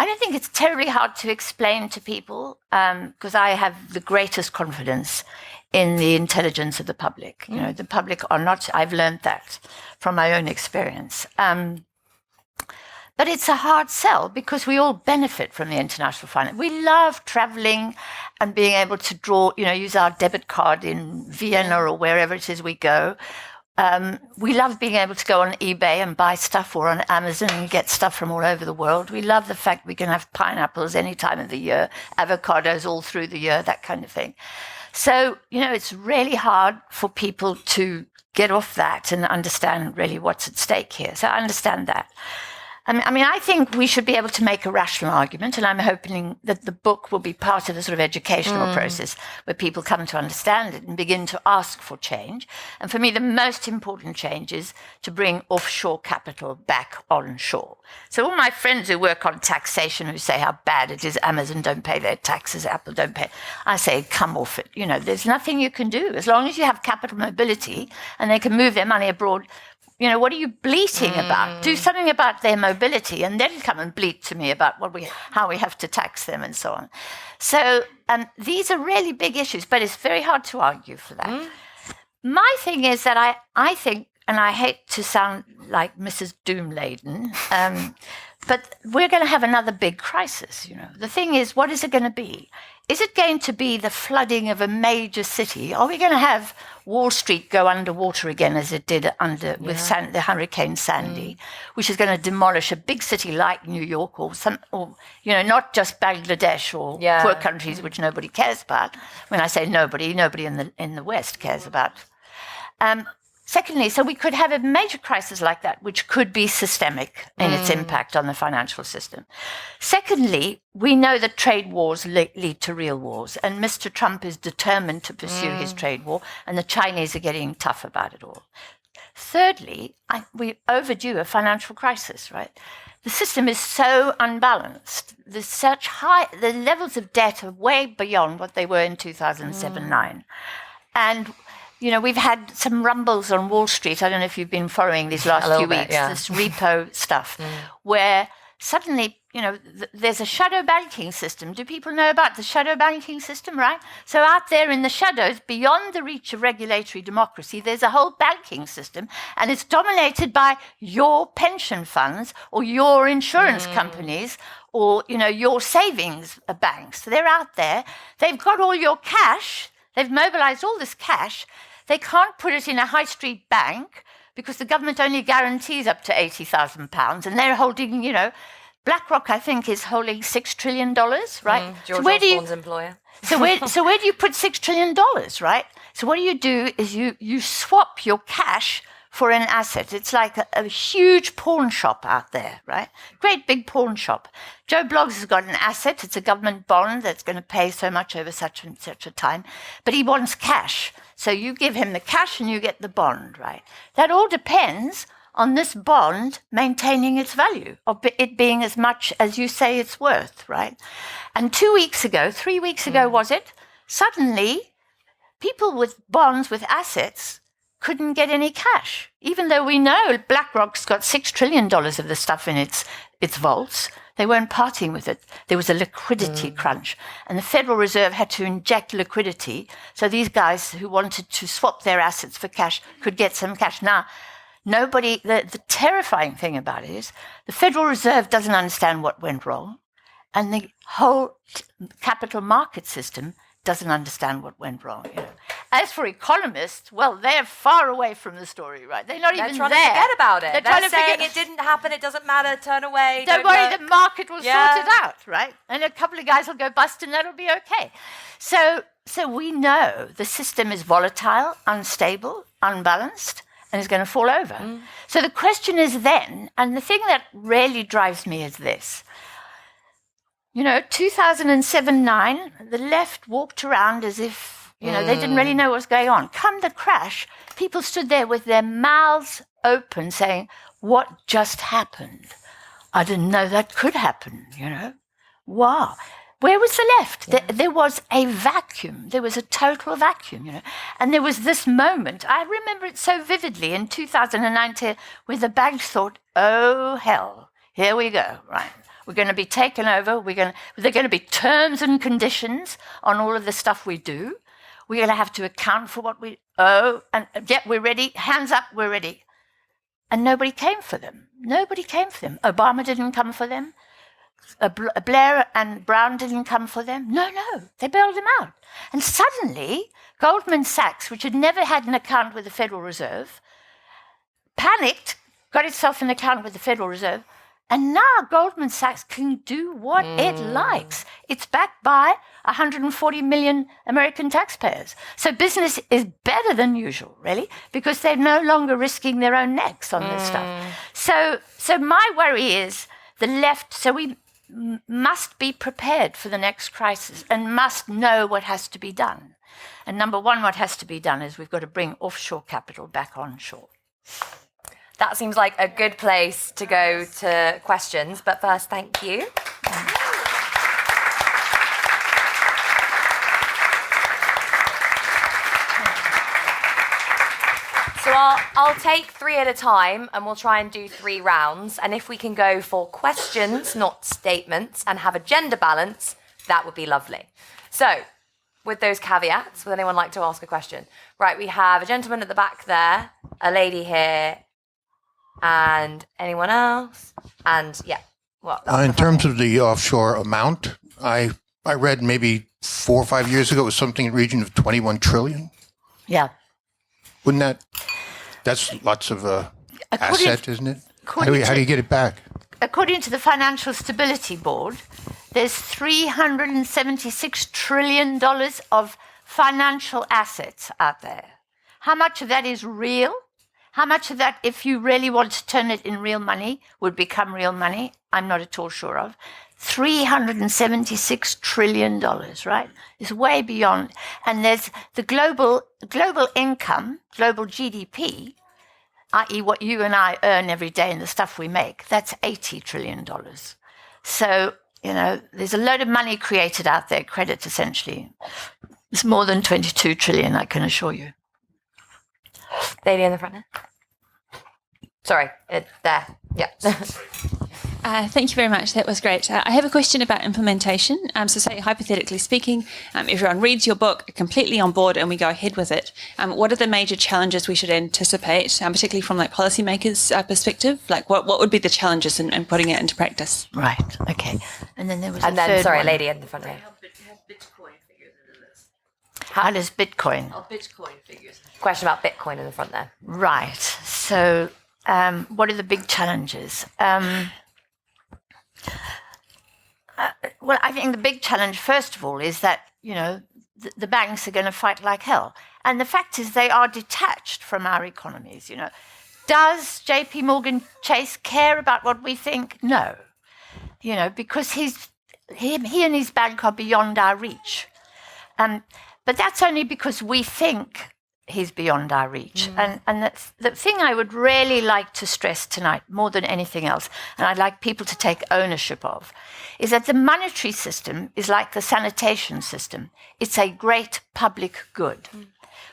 I don't think it's terribly hard to explain to people, because I have the greatest confidence in the intelligence of the public. The public are not, I've learned that from my own experience. But it's a hard sell because we all benefit from the international finance. We love traveling and being able to draw, use our debit card in Vienna or wherever it is we go. We love being able to go on eBay and buy stuff, or on Amazon and get stuff from all over the world. We love the fact we can have pineapples any time of the year, avocados all through the year, that kind of thing. So, it's really hard for people to get off that and understand really what's at stake here. So I understand that. I think we should be able to make a rational argument, and I'm hoping that the book will be part of a sort of educational process where people come to understand it and begin to ask for change. And for me, the most important change is to bring offshore capital back onshore. So all my friends who work on taxation, who say how bad it is, Amazon don't pay their taxes, Apple don't pay, I say, come off it. There's nothing you can do. As long as you have capital mobility and they can move their money abroad, what are you bleating about? Do something about their mobility, and then come and bleat to me about how we have to tax them and so on. So these are really big issues, but it's very hard to argue for that. My thing is that I think, and I hate to sound like Mrs. Doom-laden, but we're going to have another big crisis. The thing is, what is it going to be? Is it going to be the flooding of a major city? Are we going to have Wall Street go underwater again, as it did with the Hurricane Sandy, which is going to demolish a big city like New York, or not just Bangladesh or poor countries which nobody cares about. When I say nobody in the West cares about. Secondly, so we could have a major crisis like that, which could be systemic in its impact on the financial system. Secondly, we know that trade wars lead to real wars, and Mr. Trump is determined to pursue his trade war, and the Chinese are getting tough about it all. Thirdly, we overdue a financial crisis, right? The system is so unbalanced. The levels of debt are way beyond what they were in 2007-9. And we've had some rumbles on Wall Street. I don't know if you've been following these last few weeks, this repo stuff, where suddenly, there's a shadow banking system. Do people know about the shadow banking system, right? So out there in the shadows, beyond the reach of regulatory democracy, there's a whole banking system, and it's dominated by your pension funds or your insurance companies or, your savings banks. They're out there. They've got all your cash. They've mobilized all this cash. They can't put it in a high street bank because the government only guarantees up to £80,000, and they're holding, BlackRock, I think, is holding $6 trillion, right? George Osborne's employer. So where do you put $6 trillion, right? So what you do is you swap your cash for an asset. It's like a huge pawn shop out there, right? Great big pawn shop. Joe Bloggs has got an asset. It's a government bond that's going to pay so much over such and such a time. But he wants cash. So you give him the cash and you get the bond, right? That all depends on this bond maintaining its value, or it being as much as you say it's worth, right? And 3 weeks ago, was it? Suddenly, people with bonds, with assets, couldn't get any cash, even though we know BlackRock's got $6 trillion of the stuff in its vaults. They weren't parting with it. There was a liquidity crunch, and the Federal Reserve had to inject liquidity so these guys who wanted to swap their assets for cash could get some cash. Now, the terrifying thing about it is the Federal Reserve doesn't understand what went wrong, and the whole capital market system doesn't understand what went wrong. As for economists, well, they're far away from the story, right? They're not even there. They're trying to forget about it. They're saying it didn't happen, it doesn't matter, turn away. Don't worry, the market will sort it out, right? And a couple of guys will go bust and that'll be okay. So we know the system is volatile, unstable, unbalanced, and is going to fall over. So the question is then, and the thing that really drives me is this. 2007-9, the left walked around as if You know, they didn't really know what was going on. Come the crash, people stood there with their mouths open saying, what just happened? I didn't know that could happen, you know. Wow. Where was the left? Yeah. There was a vacuum. There was a total vacuum, you know. And there was this moment, I remember it so vividly, in 2019, where the banks thought, oh, hell, here we go, right? We're going to be taken over. There are going to be terms and conditions on all of the stuff we do. We're going to have to account for what we owe. And yeah, we're ready. Hands up, we're ready. And nobody came for them. Nobody came for them. Obama didn't come for them. Blair and Brown didn't come for them. No, they bailed them out. And suddenly, Goldman Sachs, which had never had an account with the Federal Reserve, panicked, got itself an account with the Federal Reserve, and now Goldman Sachs can do what it likes. It's backed by 140 million American taxpayers. So business is better than usual, really, because they're no longer risking their own necks on this stuff. So my worry is the left, so we must be prepared for the next crisis and must know what has to be done. And number one, what has to be done is we've got to bring offshore capital back onshore. That seems like a good place to go to questions. But first, thank you. So I'll take 3 at a time and we'll try and do 3 rounds. And if we can go for questions, not statements, and have a gender balance, that would be lovely. So with those caveats, would anyone like to ask a question? Right, we have a gentleman at the back there, a lady here, and anyone else? And yeah, what? In terms of the offshore amount, I read maybe 4 or 5 years ago it was something in the region of 21 trillion. Yeah. Wouldn't that's lots of asset, isn't it? How do you get it back? According to the Financial Stability Board, there's $376 trillion of financial assets out there. How much of that is real? How much of that, if you really want to turn it in real money, would become real money? I'm not at all sure of. $376 trillion, right? It's way beyond. And there's the global income, global GDP, i.e. what you and I earn every day and the stuff we make, that's $80 trillion. So, you know, there's a load of money created out there, credit essentially. It's more than 22 trillion, I can assure you. Lady in the front there. Sorry, there. Yeah. Thank you very much. That was great. I have a question about implementation. So say, hypothetically speaking, everyone reads your book, completely on board, and we go ahead with it. What are the major challenges we should anticipate, particularly from like policymakers' perspective? Like what would be the challenges in putting it into practice? Right. Okay. And then there was sorry, lady in the front there. How does Bitcoin? Bitcoin figures. Question about Bitcoin in the front there. Right. So what are the big challenges? Well, I think the big challenge, first of all, is that, you know, the banks are going to fight like hell. And the fact is they are detached from our economies, you know. Does JP Morgan Chase care about what we think? No. You know, because he and his bank are beyond our reach. But that's only because we think he's beyond our reach. And that's the thing I would really like to stress tonight, more than anything else, and I'd like people to take ownership of, is that the monetary system is like the sanitation system. It's a great public good.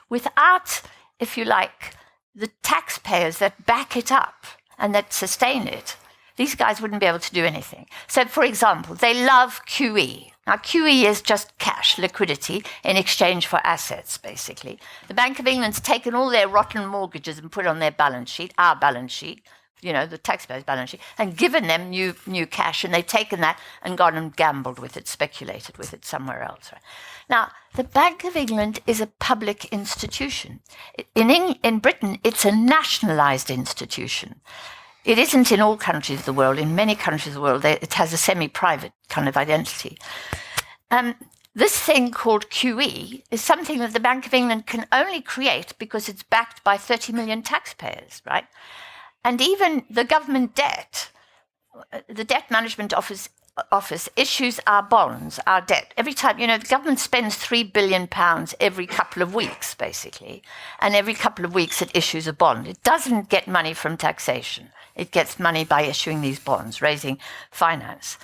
Without, if you like, the taxpayers that back it up and that sustain it, these guys wouldn't be able to do anything. So, for example, they love QE. Now, QE is just cash, liquidity, in exchange for assets, basically. The Bank of England's taken all their rotten mortgages and put on their balance sheet, our balance sheet, you know, the taxpayers' balance sheet, and given them new cash, and they've taken that and gone and gambled with it, speculated with it somewhere else. Right? Now, the Bank of England is a public institution. In Britain, it's a nationalised institution. It isn't in all countries of the world. In many countries of the world, it has a semi-private kind of identity. This thing called QE is something that the Bank of England can only create because it's backed by 30 million taxpayers, right? And even the government debt, the Debt Management Office Office issues our bonds, our debt. Every time, the government spends £3 billion every couple of weeks, basically. And every couple of weeks it issues a bond. It doesn't get money from taxation. It gets money by issuing these bonds, raising finance.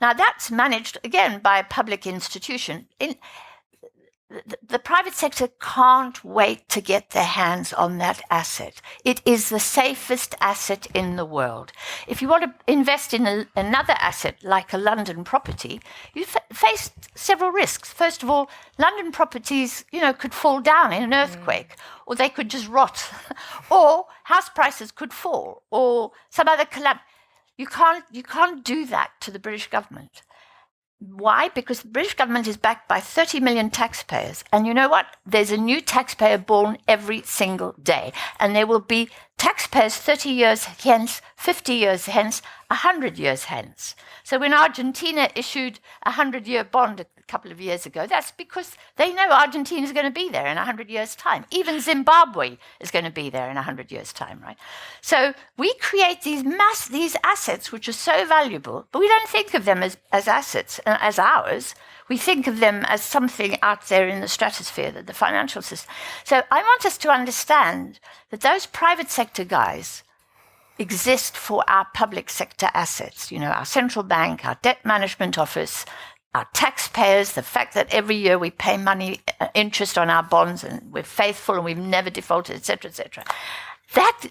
Now, that's managed, again, by a public institution. The private sector can't wait to get their hands on that asset. It is the safest asset in the world. If you want to invest in another asset, like a London property, you face several risks. First of all, London properties, could fall down in an earthquake, or they could just rot, or house prices could fall, or some other calamity. You can't do that to the British government. Why? Because the British government is backed by 30 million taxpayers. And you know what? There's a new taxpayer born every single day. And there will be taxpayers 30 years hence, 50 years hence, 100 years hence. So when Argentina issued a 100-year bond a couple of years ago, that's because they know Argentina is going to be there in 100 years' time. Even Zimbabwe is going to be there in 100 years' time, right? So we create these assets which are so valuable, but we don't think of them as assets, as ours. We think of them as something out there in the stratosphere, the financial system. So I want us to understand that those private sector guys exist for our public sector assets, our central bank, our debt management office, our taxpayers, the fact that every year we pay money, interest on our bonds, and we're faithful and we've never defaulted, etc., etc. That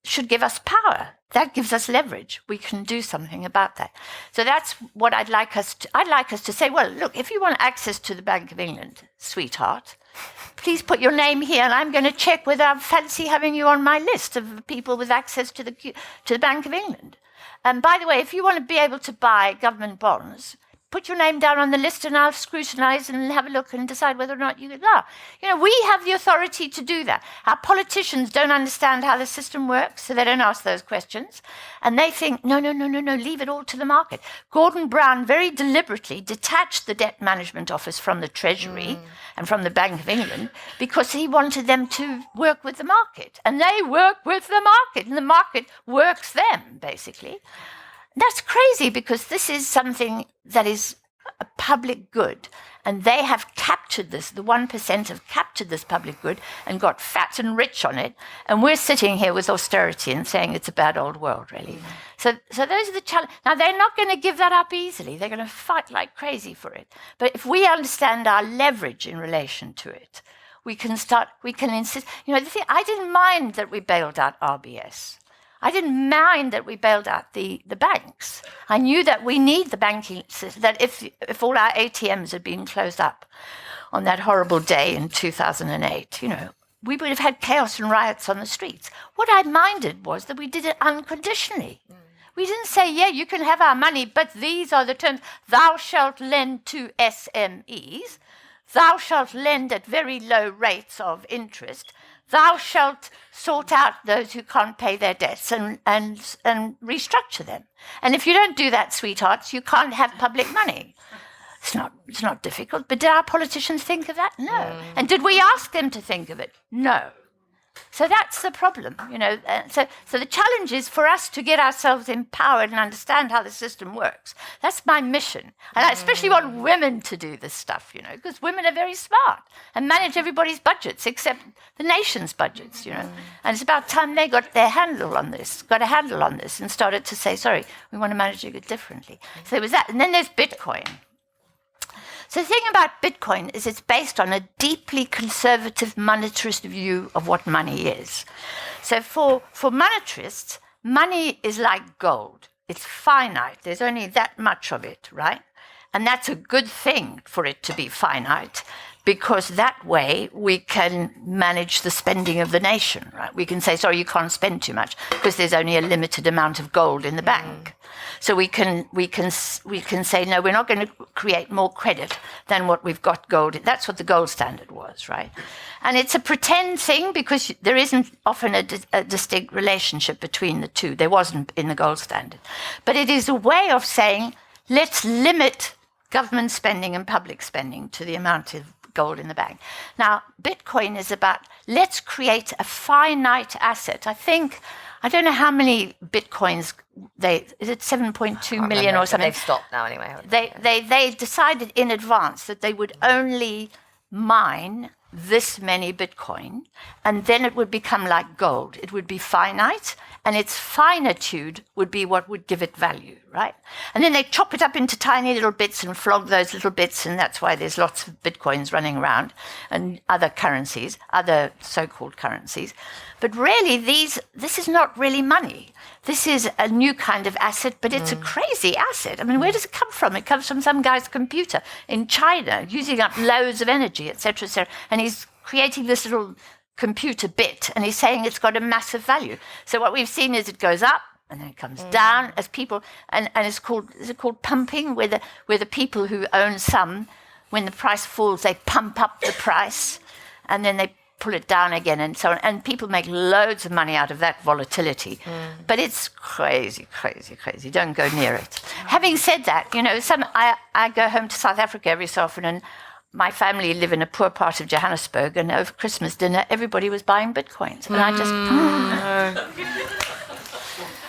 should give us power. That gives us leverage. We can do something about that. So that's what I'd like us to say, well, look, if you want access to the Bank of England, sweetheart, please put your name here, and I'm going to check whether I fancy having you on my list of people with access to the Bank of England. And by the way, if you want to be able to buy government bonds, put your name down on the list and I'll scrutinise and have a look and decide whether or not you are. We have the authority to do that. Our politicians don't understand how the system works, so they don't ask those questions. And they think, no, leave it all to the market. Gordon Brown very deliberately detached the Debt Management Office from the Treasury and from the Bank of England because he wanted them to work with the market. And they work with the market, and the market works them, basically. That's crazy because this is something that is a public good. And they have captured this. The 1% have captured this public good and got fat and rich on it. And we're sitting here with austerity and saying it's a bad old world, really. So those are the challenges. Now, they're not going to give that up easily. They're going to fight like crazy for it. But if we understand our leverage in relation to it, we can insist. The thing, I didn't mind that we bailed out RBS. I didn't mind that we bailed out the banks. I knew that we need the banking system, that if all our ATMs had been closed up on that horrible day in 2008, we would have had chaos and riots on the streets. What I minded was that we did it unconditionally. We didn't say, yeah, you can have our money, but these are the terms. Thou shalt lend to SMEs. Thou shalt lend at very low rates of interest. Thou shalt sort out those who can't pay their debts and restructure them. And if you don't do that, sweethearts, you can't have public money. It's not difficult. But did our politicians think of that? No. And did we ask them to think of it? No. So that's the problem, So the challenge is for us to get ourselves empowered and understand how the system works. That's my mission. And I especially want women to do this stuff, because women are very smart and manage everybody's budgets except the nation's budgets, And it's about time they got a handle on this and started to say, sorry, we want to manage it differently. So there was that. And then there's Bitcoin. So the thing about Bitcoin is it's based on a deeply conservative monetarist view of what money is. So for monetarists, money is like gold. It's finite. There's only that much of it, right? And that's a good thing for it to be finite, because that way we can manage the spending of the nation, right? We can say, sorry, you can't spend too much because there's only a limited amount of gold in the bank. So we can say, no, we're not going to create more credit than what we've got gold in. That's what the gold standard was, right? And it's a pretend thing because there isn't often a distinct relationship between the two. There wasn't in the gold standard. But it is a way of saying, let's limit government spending and public spending to the amount of gold in the bank. Now, Bitcoin is about, let's create a finite asset. I don't know how many Bitcoins, is it 7.2 million or something? They've stopped now anyway. They decided in advance that they would only mine this many Bitcoin, and then it would become like gold. It would be finite, and its finitude would be what would give it value, right? And then they chop it up into tiny little bits and flog those little bits, and that's why there's lots of Bitcoins running around and other currencies, other so-called currencies. But really, this is not really money. This is a new kind of asset, but it's a crazy asset. I mean, where does it come from? It comes from some guy's computer in China, using up loads of energy, et cetera, and he's creating this little computer bit, and he's saying it's got a massive value. So what we've seen is it goes up, and then it comes down as people, and is it called pumping, where the people who own some, when the price falls, they pump up the price, and then they pull it down again, and so on. And people make loads of money out of that volatility. But it's crazy, crazy, crazy. Don't go near it. Having said that, I go home to South Africa every so often, and my family live in a poor part of Johannesburg, and over Christmas dinner, everybody was buying Bitcoins. And I just...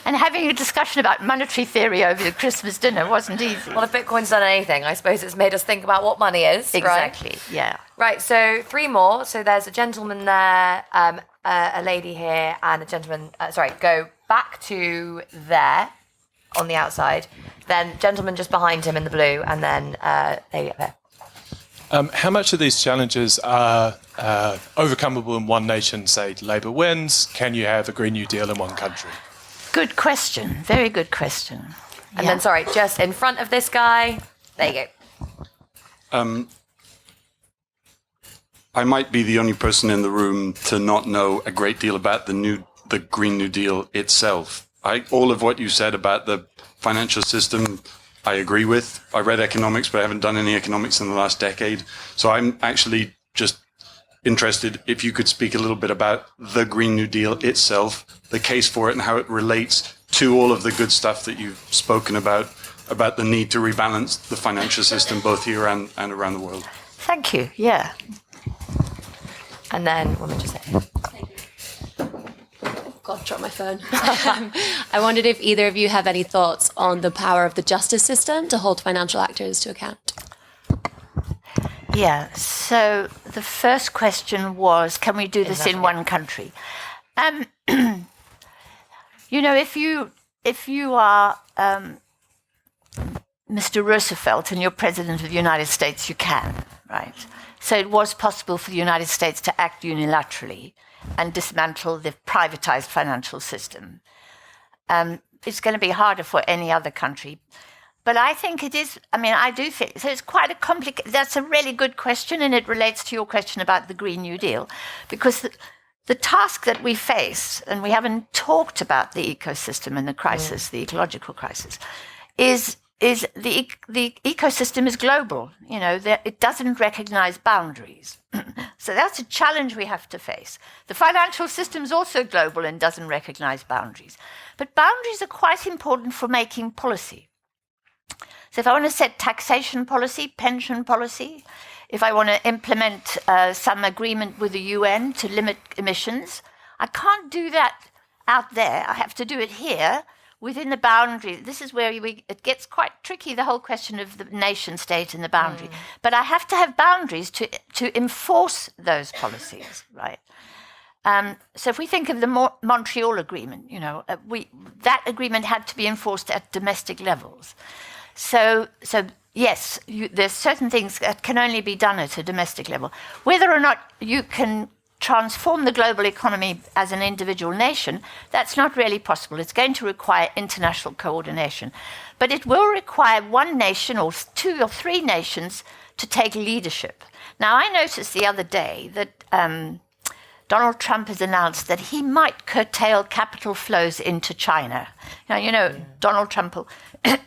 And having a discussion about monetary theory over the Christmas dinner wasn't easy. Well, if Bitcoin's done anything, I suppose it's made us think about what money is. Exactly, right? yeah. Right, so 3 more. So there's a gentleman there, a lady here, and a gentleman... go back to there on the outside. Then gentleman just behind him in the blue, and then lady up there. How much of these challenges are overcomable in one nation, say Labour wins? Can you have a Green New Deal in one country? Good question. Very good question. And then, just in front of this guy. There you go. I might be the only person in the room to not know a great deal about the Green New Deal itself. All of what you said about the financial system, I agree with. I read economics, but I haven't done any economics in the last decade. So I'm actually just interested if you could speak a little bit about the Green New Deal itself, the case for it, and how it relates to all of the good stuff that you've spoken about the need to rebalance the financial system both here and around the world. Thank you, yeah. And then woman just here. God, drop my phone. I wondered if either of you have any thoughts on the power of the justice system to hold financial actors to account. Yeah, so the first question was, can we do this in one country? If you are Mr. Roosevelt and you're President of the United States, you can, right? So it was possible for the United States to act unilaterally and dismantle the privatized financial system. It's going to be harder for any other country. But I think it is, I do think, so it's quite a complicated, that's a really good question, and it relates to your question about the Green New Deal, because the task that we face, and we haven't talked about the ecosystem and the crisis, the ecological crisis, is the ecosystem is global. It doesn't recognize boundaries. So that's a challenge we have to face. The financial system is also global and doesn't recognize boundaries. But boundaries are quite important for making policy. So if I want to set taxation policy, pension policy, if I want to implement some agreement with the UN to limit emissions, I can't do that out there. I have to do it here within the boundary. This is where it gets quite tricky, the whole question of the nation state and the boundary. But I have to have boundaries to enforce those policies, right? So if we think of the Montreal Agreement, that agreement had to be enforced at domestic levels. So yes, there's certain things that can only be done at a domestic level. Whether or not you can transform the global economy as an individual nation, that's not really possible. It's going to require international coordination. But it will require one nation or 2 or 3 nations to take leadership. Now, I noticed the other day that Donald Trump has announced that he might curtail capital flows into China. Now, Donald Trump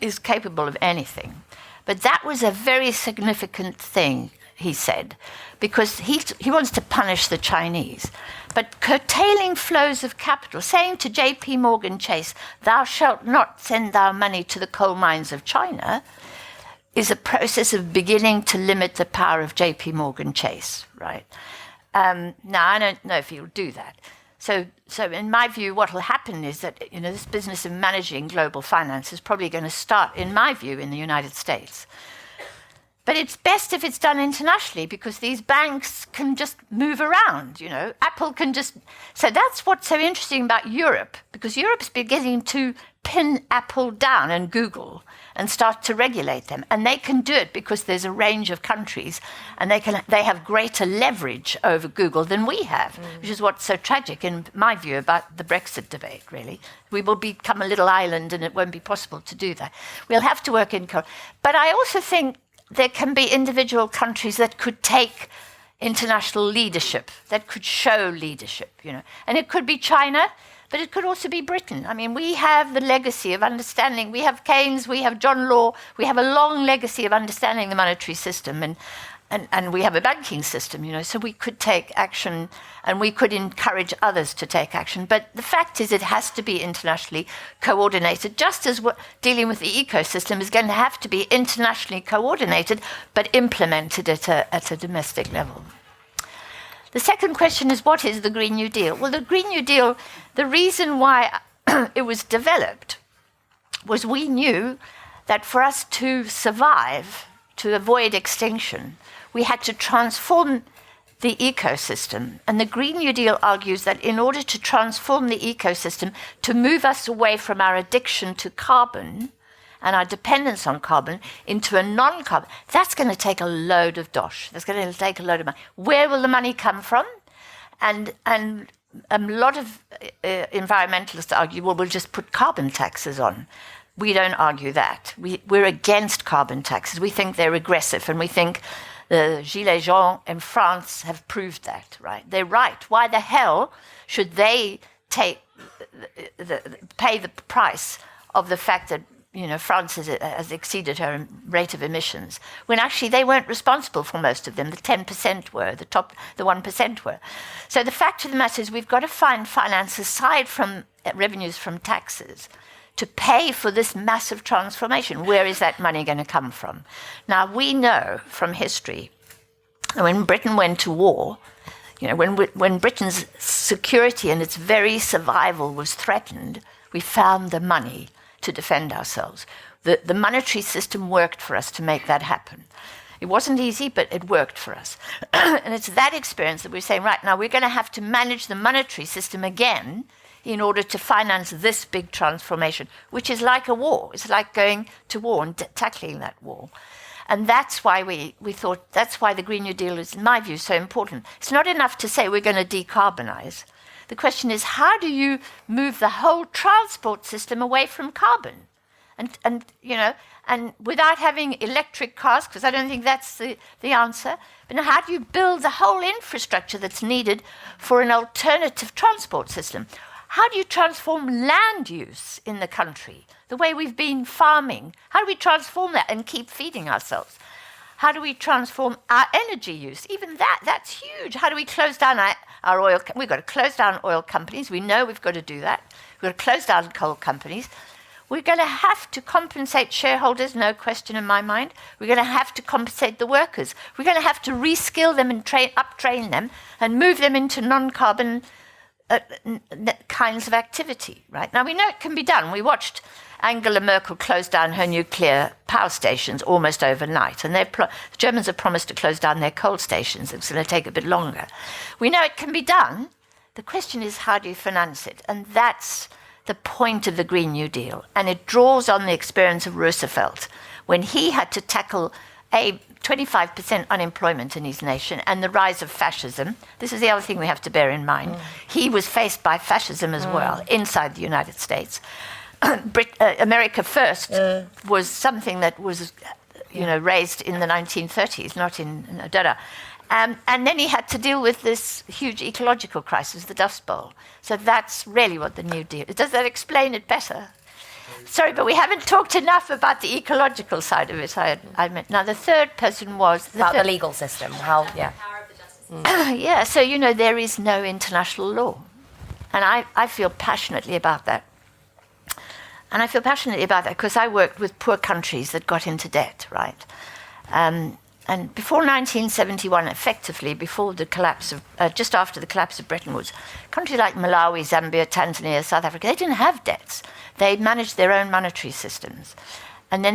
is capable of anything. But that was a very significant thing, he said, because he wants to punish the Chinese. But curtailing flows of capital, saying to J.P. Morgan Chase, thou shalt not send our money to the coal mines of China, is a process of beginning to limit the power of JP Morgan Chase, right? Now, I don't know if he'll do that. So in my view, what will happen is that, this business of managing global finance is probably going to start, in my view, in the United States. But it's best if it's done internationally, because these banks can just move around, Apple can just... So that's what's so interesting about Europe, because Europe's beginning to pin Apple down and Google and start to regulate them. And they can do it because there's a range of countries, and they have greater leverage over Google than we have, which is what's so tragic, in my view, about the Brexit debate, really. We will become a little island, and it won't be possible to do that. We'll have to work in... But I also think there can be individual countries that could take international leadership, that could show leadership, And it could be China, but it could also be Britain. I mean, we have the legacy of understanding. We have Keynes, we have John Law. We have a long legacy of understanding the monetary system, and we have a banking system, So we could take action, and we could encourage others to take action. But the fact is, it has to be internationally coordinated, just as dealing with the ecosystem is going to have to be internationally coordinated, but implemented at a domestic level. The second question is, what is the Green New Deal? Well, the Green New Deal, the reason why it was developed was we knew that for us to survive, to avoid extinction, we had to transform the ecosystem. And the Green New Deal argues that in order to transform the ecosystem, to move us away from our addiction to carbon and our dependence on carbon into a non-carbon, that's going to take a load of dosh. That's going to take a load of money. Where will the money come from? And a lot of environmentalists argue, well, we'll just put carbon taxes on. We don't argue that. We're against carbon taxes. We think they're regressive, and we think the Gilets jaunes in France have proved that, right? They're right. Why the hell should they pay the price of the fact that France has exceeded her rate of emissions, when actually they weren't responsible for most of them. The 10% were, the 1% were. So the fact of the matter is, we've got to find finance aside from revenues from taxes to pay for this massive transformation. Where is that money going to come from? Now, we know from history, when Britain went to war, when Britain's security and its very survival was threatened, we found the money to defend ourselves. The monetary system worked for us to make that happen. It wasn't easy, but it worked for us. And it's that experience that we're saying, right, now we're going to have to manage the monetary system again in order to finance this big transformation, which is like a war. It's like going to war and tackling that war. And that's why we thought, that's why the Green New Deal is, in my view, so important. It's not enough to say we're going to decarbonize. The question is, how do you move the whole transport system away from carbon? And without having electric cars, because I don't think that's the answer, but now how do you build the whole infrastructure that's needed for an alternative transport system? How do you transform land use in the country, the way we've been farming? How do we transform that and keep feeding ourselves? How do we transform our energy use? Even that's huge. How do we close down our oil? We've got to close down oil companies. We know we've got to do that. We've got to close down coal companies. We're going to have to compensate shareholders, no question in my mind. We're going to have to compensate the workers. We're going to have to reskill them and uptrain them and move them into non-carbon kinds of activity, right? Now, we know it can be done. We watched Angela Merkel close down her nuclear power stations almost overnight, and the Germans have promised to close down their coal stations. It's going to take a bit longer. We know it can be done. The question is, how do you finance it? And that's the point of the Green New Deal. And it draws on the experience of Roosevelt when he had to tackle a 25% unemployment in his nation and the rise of fascism. This is the other thing we have to bear in mind. He was faced by fascism as well inside the United States. America First was something that was, raised in the 1930s, not in and then he had to deal with this huge ecological crisis, the Dust Bowl. So that's really what the New Deal. Does that explain it better? Sorry, but we haven't talked enough about the ecological side of it. I admit. Now, the third person was about the legal system. How? Yeah. Power of the justice system. Yeah. So there is no international law, and I feel passionately about that. And I feel passionately about that because I worked with poor countries that got into debt, right? And before 1971, effectively, before the collapse of, just after the collapse of Bretton Woods, countries like Malawi, Zambia, Tanzania, South Africa, they didn't have debts. They managed their own monetary systems. And then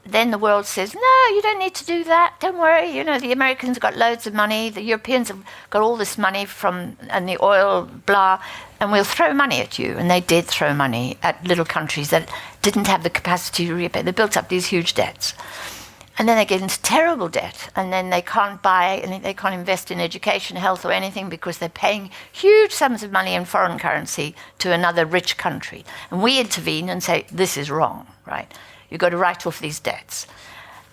then the world says, no, you don't need to do that. Don't worry. You know, the Americans got loads of money. The Europeans have got all this money and the oil, blah, and we'll throw money at you. And they did throw money at little countries that didn't have the capacity to repay. They built up these huge debts. And then they get into terrible debt, and then they can't buy, and they can't invest in education, health, or anything because they're paying huge sums of money in foreign currency to another rich country. And we intervene and say, this is wrong, right? You've got to write off these debts.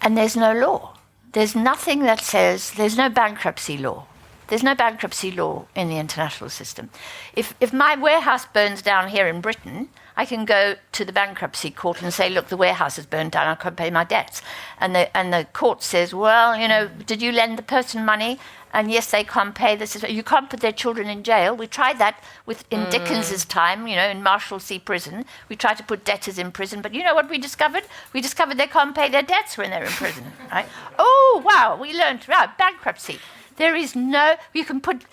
And there's no law. There's nothing that says, there's no bankruptcy law. There's no bankruptcy law in the international system. If my warehouse burns down here in Britain, I can go to the bankruptcy court and say, look, the warehouse has burned down, I can't pay my debts. And the court says, well, you know, did you lend the person money? And yes, they can't pay this. You can't put their children in jail. We tried that in Dickens's time, you know, in Marshalsea prison. We tried to put debtors in prison. But you know what we discovered? We discovered they can't pay their debts when they're in prison, right? Oh, wow, we learned, bankruptcy. There is no, you can put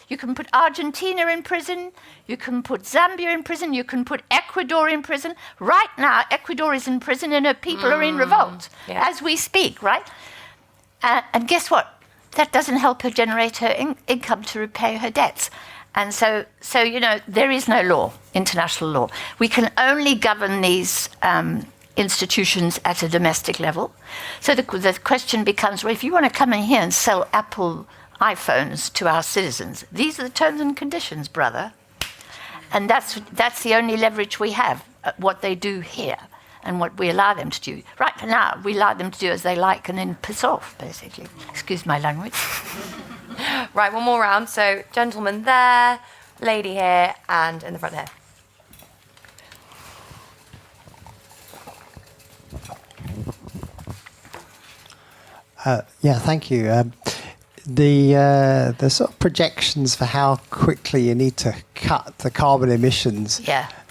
Argentina in prison, you can put Zambia in prison, you can put Ecuador in prison. Right now, Ecuador is in prison and her people are in revolt as we speak, right? And guess what? That doesn't help her generate her income to repay her debts. And so you know, there is no law, international law. We can only govern these institutions at a domestic level. So the question becomes, well, if you want to come in here and sell Apple iPhones to our citizens, these are the terms and conditions, brother. And that's the only leverage we have, what they do here and what we allow them to do. Right now, we allow them to do as they like and then piss off, basically. Excuse my language. Right, one more round. So, gentleman there, lady here, and in the front here. Yeah, thank you. The sort of projections for how quickly you need to cut the carbon emissions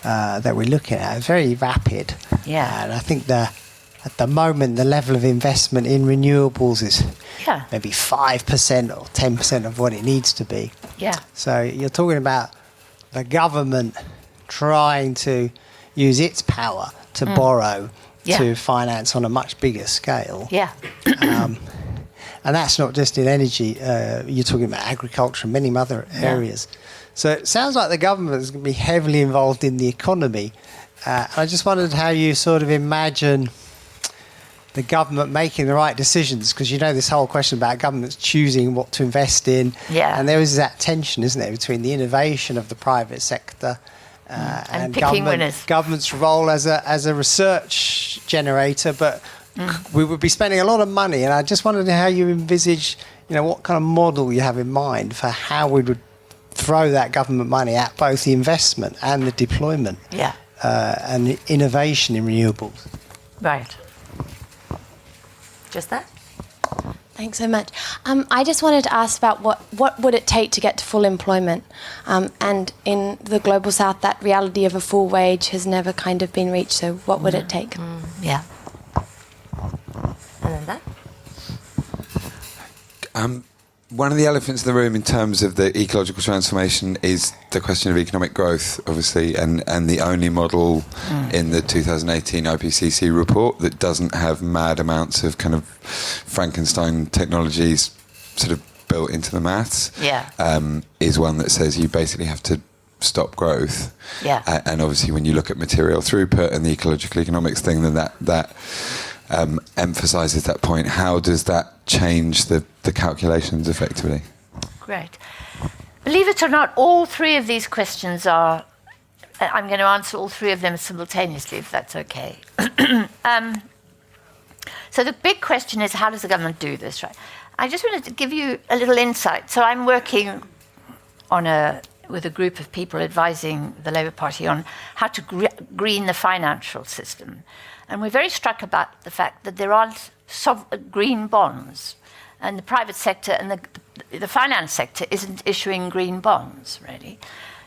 that we're looking at are very rapid. Yeah. And I think at the moment the level of investment in renewables is maybe 5% or 10% of what it needs to be. Yeah. So you're talking about the government trying to use its power to borrow to finance on a much bigger scale. Yeah. And that's not just in energy. You're talking about agriculture and many other areas. So it sounds like the government is going to be heavily involved in the economy. I just wondered how you sort of imagine the government making the right decisions, because you know this whole question about governments choosing what to invest in. Yeah. And there is that tension, isn't there, between the innovation of the private sector and picking winners. Government's role as a research generator, but we would be spending a lot of money, and I just wondered how you envisage, you know, what kind of model you have in mind for how we would throw that government money at both the investment and the deployment and the innovation in renewables. Right. Just that? Thanks so much. I just wanted to ask about what would it take to get to full employment? And in the Global South, that reality of a full wage has never kind of been reached, so what would it take? Yeah. And then that? One of the elephants in the room in terms of the ecological transformation is the question of economic growth, obviously, and the only model in the 2018 IPCC report that doesn't have mad amounts of kind of Frankenstein technologies sort of built into the maths is one that says you basically have to stop growth. And obviously when you look at material throughput and the ecological economics thing, then that emphasises that point. How does that change the calculations effectively? Great. Believe it or not, all three of these questions are, I'm going to answer all three of them simultaneously, if that's okay. So the big question is, how does the government do this, right? I just wanted to give you a little insight. So I'm working with a group of people advising the Labour Party on how to green the financial system. And we're very struck about the fact that there aren't green bonds. And the private sector and the finance sector isn't issuing green bonds, really.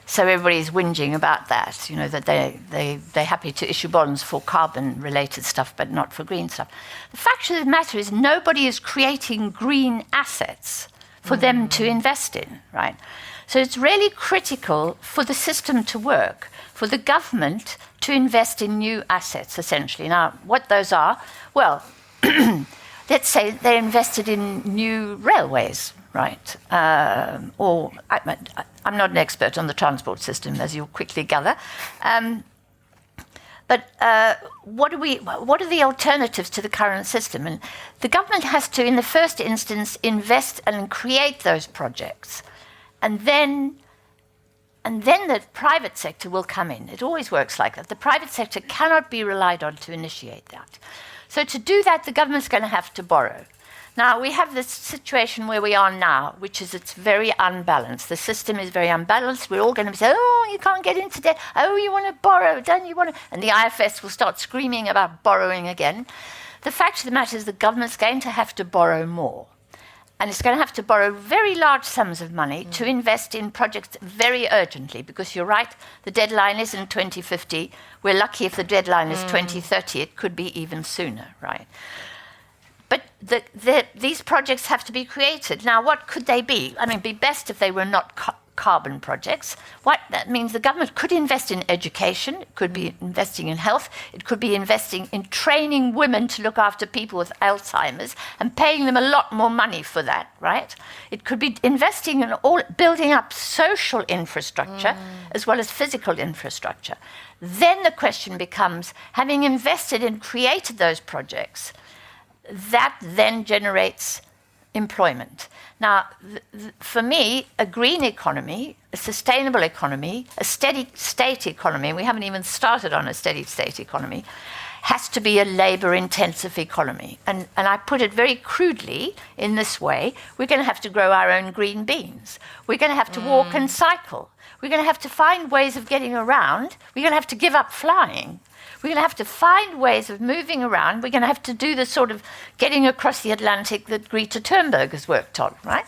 So everybody's whinging about that, that they're happy to issue bonds for carbon-related stuff, but not for green stuff. The fact of the matter is nobody is creating green assets for them to invest in, right? So it's really critical for the system to work, for the government to invest in new assets, essentially. Now, what those are, well, let's say they're invested in new railways, right? Or I'm not an expert on the transport system, as you'll quickly gather. But what are the alternatives to the current system? And the government has to, in the first instance, invest and create those projects. And then the private sector will come in. It always works like that. The private sector cannot be relied on to initiate that. So to do that, the government's going to have to borrow. Now, we have this situation where we are now, which is it's very unbalanced. The system is very unbalanced. We're all going to be saying, oh, you can't get into debt. Oh, you want to borrow, don't you want to? And the IFS will start screaming about borrowing again. The fact of the matter is the government's going to have to borrow more. And it's going to have to borrow very large sums of money to invest in projects very urgently, because you're right, the deadline isn't 2050. We're lucky if the deadline is 2030. It could be even sooner, right? But these projects have to be created. Now, what could they be? I mean, it'd be best if they were not carbon projects. What that means, the government could invest in education, it could be investing in health, it could be investing in training women to look after people with Alzheimer's and paying them a lot more money for that, right? It could be investing in building up social infrastructure as well as physical infrastructure. Then the question becomes, having invested and created those projects, that then generates employment. Now, for me, a green economy, a sustainable economy, a steady state economy, and we haven't even started on a steady state economy, has to be a labour-intensive economy. And I put it very crudely in this way, we're going to have to grow our own green beans. We're going to have to walk and cycle. We're going to have to find ways of getting around. We're going to have to give up flying. We're going to have to find ways of moving around. We're going to have to do the sort of getting across the Atlantic that Greta Thunberg has worked on, right?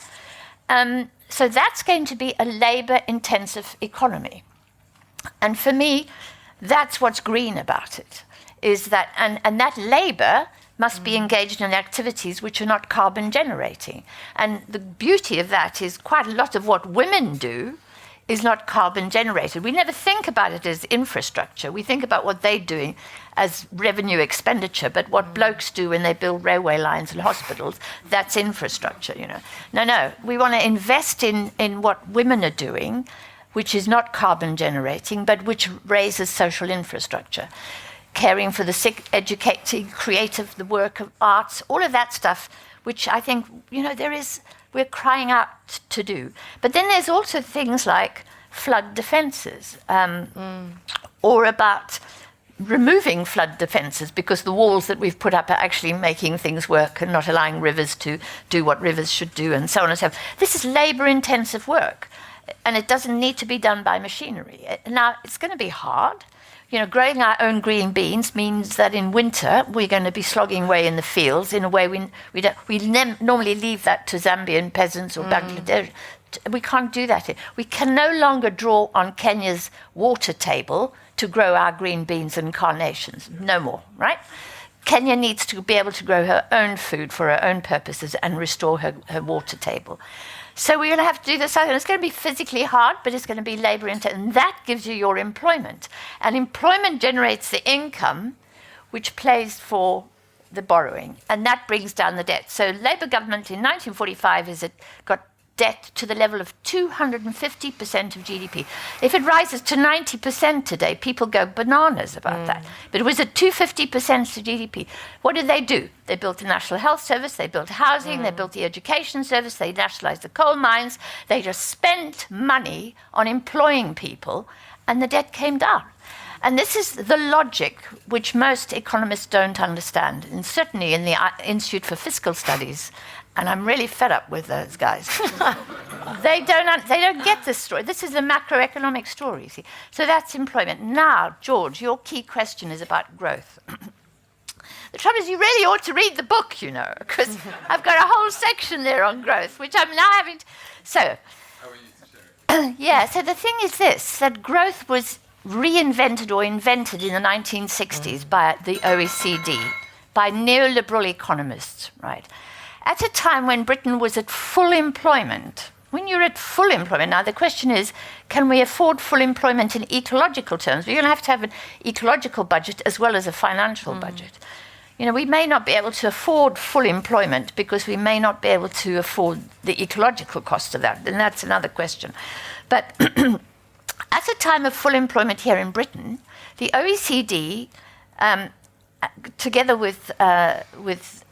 So that's going to be a labour-intensive economy. And for me, that's what's green about it, is that, and that labour must be engaged in activities which are not carbon generating. And the beauty of that is quite a lot of what women do is not carbon generated. We never think about it as infrastructure. We think about what they're doing as revenue expenditure, but what blokes do when they build railway lines and hospitals, that's infrastructure, No, we want to invest in what women are doing, which is not carbon generating, but which raises social infrastructure. Caring for the sick, educating, creative, the work of arts, all of that stuff, which I think, we're crying out to do. But then there's also things like flood defences, or about removing flood defences because the walls that we've put up are actually making things work and not allowing rivers to do what rivers should do, and so on and so forth. This is labour-intensive work, and it doesn't need to be done by machinery. Now, it's going to be hard. Growing our own green beans means that in winter we're going to be slogging away in the fields in a way we normally leave that to Zambian peasants or Bangladesh. We can't do that. We can no longer draw on Kenya's water table to grow our green beans and carnations. No more, right? Kenya needs to be able to grow her own food for her own purposes and restore her water table. So we're going to have to do this, and it's going to be physically hard, but it's going to be labour-intensive, and that gives you your employment. And employment generates the income, which pays for the borrowing, and that brings down the debt. So Labour government in 1945 got debt to the level of 250% of GDP. If it rises to 90% today, people go bananas about that. But it was at 250% of GDP. What did they do? They built the National Health Service, they built housing, they built the education service, they nationalised the coal mines, they just spent money on employing people, and the debt came down. And this is the logic which most economists don't understand, and certainly in the Institute for Fiscal Studies. And I'm really fed up with those guys. They don't get this story. This is a macroeconomic story, you see. So that's employment. Now, George, your key question is about growth. The trouble is you really ought to read the book, because I've got a whole section there on growth, which I'm now having to... So, Yeah, so the thing is this, that growth was reinvented or invented in the 1960s by the OECD, by neoliberal economists, right? At a time when Britain was at full employment. When you're at full employment, now the question is, can we afford full employment in ecological terms? We're going to have an ecological budget as well as a financial budget. You know, we may not be able to afford full employment because we may not be able to afford the ecological cost of that, and that's another question. But at a time of full employment here in Britain, the OECD, together with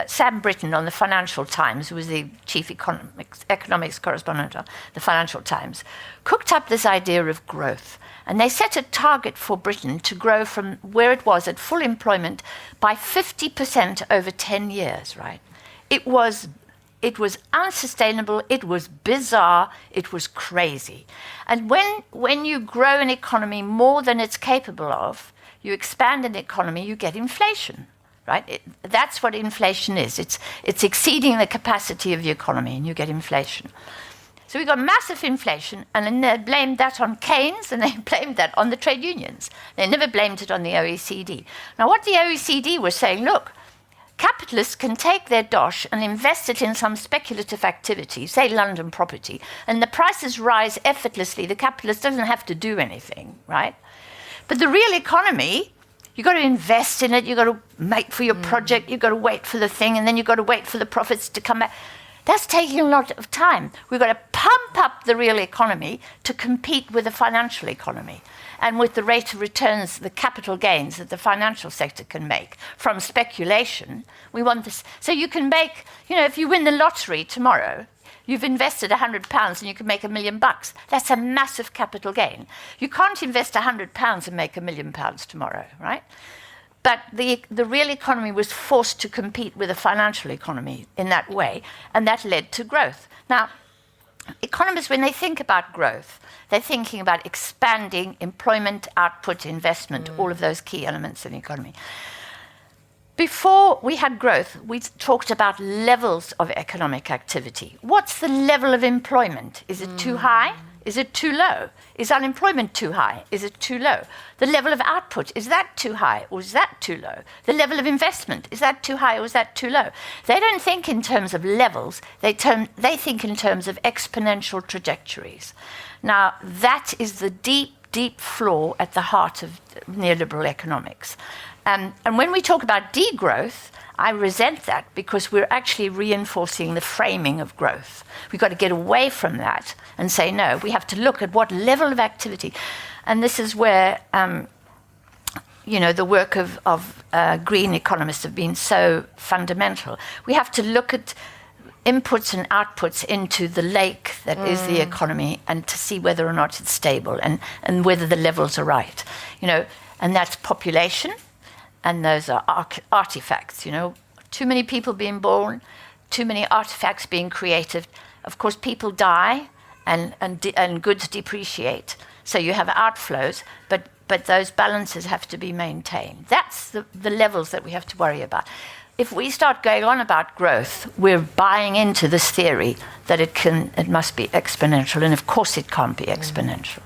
Sam Britton on the Financial Times, who was the chief economics correspondent of the Financial Times, cooked up this idea of growth. And they set a target for Britain to grow from where it was at full employment by 50% over 10 years, right? It was unsustainable, it was bizarre, it was crazy. And when you grow an economy more than it's capable of, you expand an economy, you get inflation, right? That's what inflation is. It's exceeding the capacity of the economy, and you get inflation. So we got massive inflation, and then they blamed that on Keynes, and they blamed that on the trade unions. They never blamed it on the OECD. Now, what the OECD was saying, look, capitalists can take their dosh and invest it in some speculative activity, say London property, and the prices rise effortlessly. The capitalist doesn't have to do anything, right? But the real economy, you've got to invest in it, you've got to make for your project, you've got to wait for the thing, and then you've got to wait for the profits to come back. That's taking a lot of time. We've got to pump up the real economy to compete with the financial economy and with the rate of returns, the capital gains that the financial sector can make from speculation. We want this. So you can make, you know, if you win the lottery tomorrow, you've invested £100 and you can make £1 million. That's a massive capital gain. You can't invest £100 and make £1 million tomorrow, right? But the real economy was forced to compete with the financial economy in that way, and that led to growth. Now, economists, when they think about growth, they're thinking about expanding employment, output, investment, all of those key elements in the economy. Before we had growth, we talked about levels of economic activity. What's the level of employment? Is it too high? Is it too low? Is unemployment too high? Is it too low? The level of output, is that too high or is that too low? The level of investment, is that too high or is that too low? They don't think in terms of levels, they think in terms of exponential trajectories. Now, that is the deep, deep flaw at the heart of neoliberal economics. And when we talk about degrowth, I resent that because we're actually reinforcing the framing of growth. We've got to get away from that and say, no, we have to look at what level of activity. And this is where, the work of green economists have been so fundamental. We have to look at inputs and outputs into the lake that is the economy and to see whether or not it's stable and whether the levels are right. And that's population. And those are artifacts, too many people being born, too many artifacts being created. Of course, people die and goods depreciate. So you have outflows, but those balances have to be maintained. That's the levels that we have to worry about. If we start going on about growth, we're buying into this theory that it must be exponential, and of course it can't be exponential.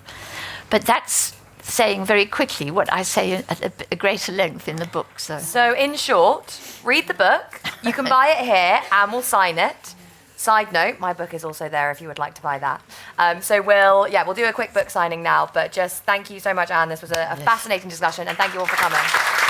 But that's saying very quickly what I say at a greater length in the book. So in short, read the book. You can buy it here and we'll sign it. Side note, my book is also there if you would like to buy that. So we'll do a quick book signing now, but just thank you so much, Anne. This was a fascinating discussion, and thank you all for coming.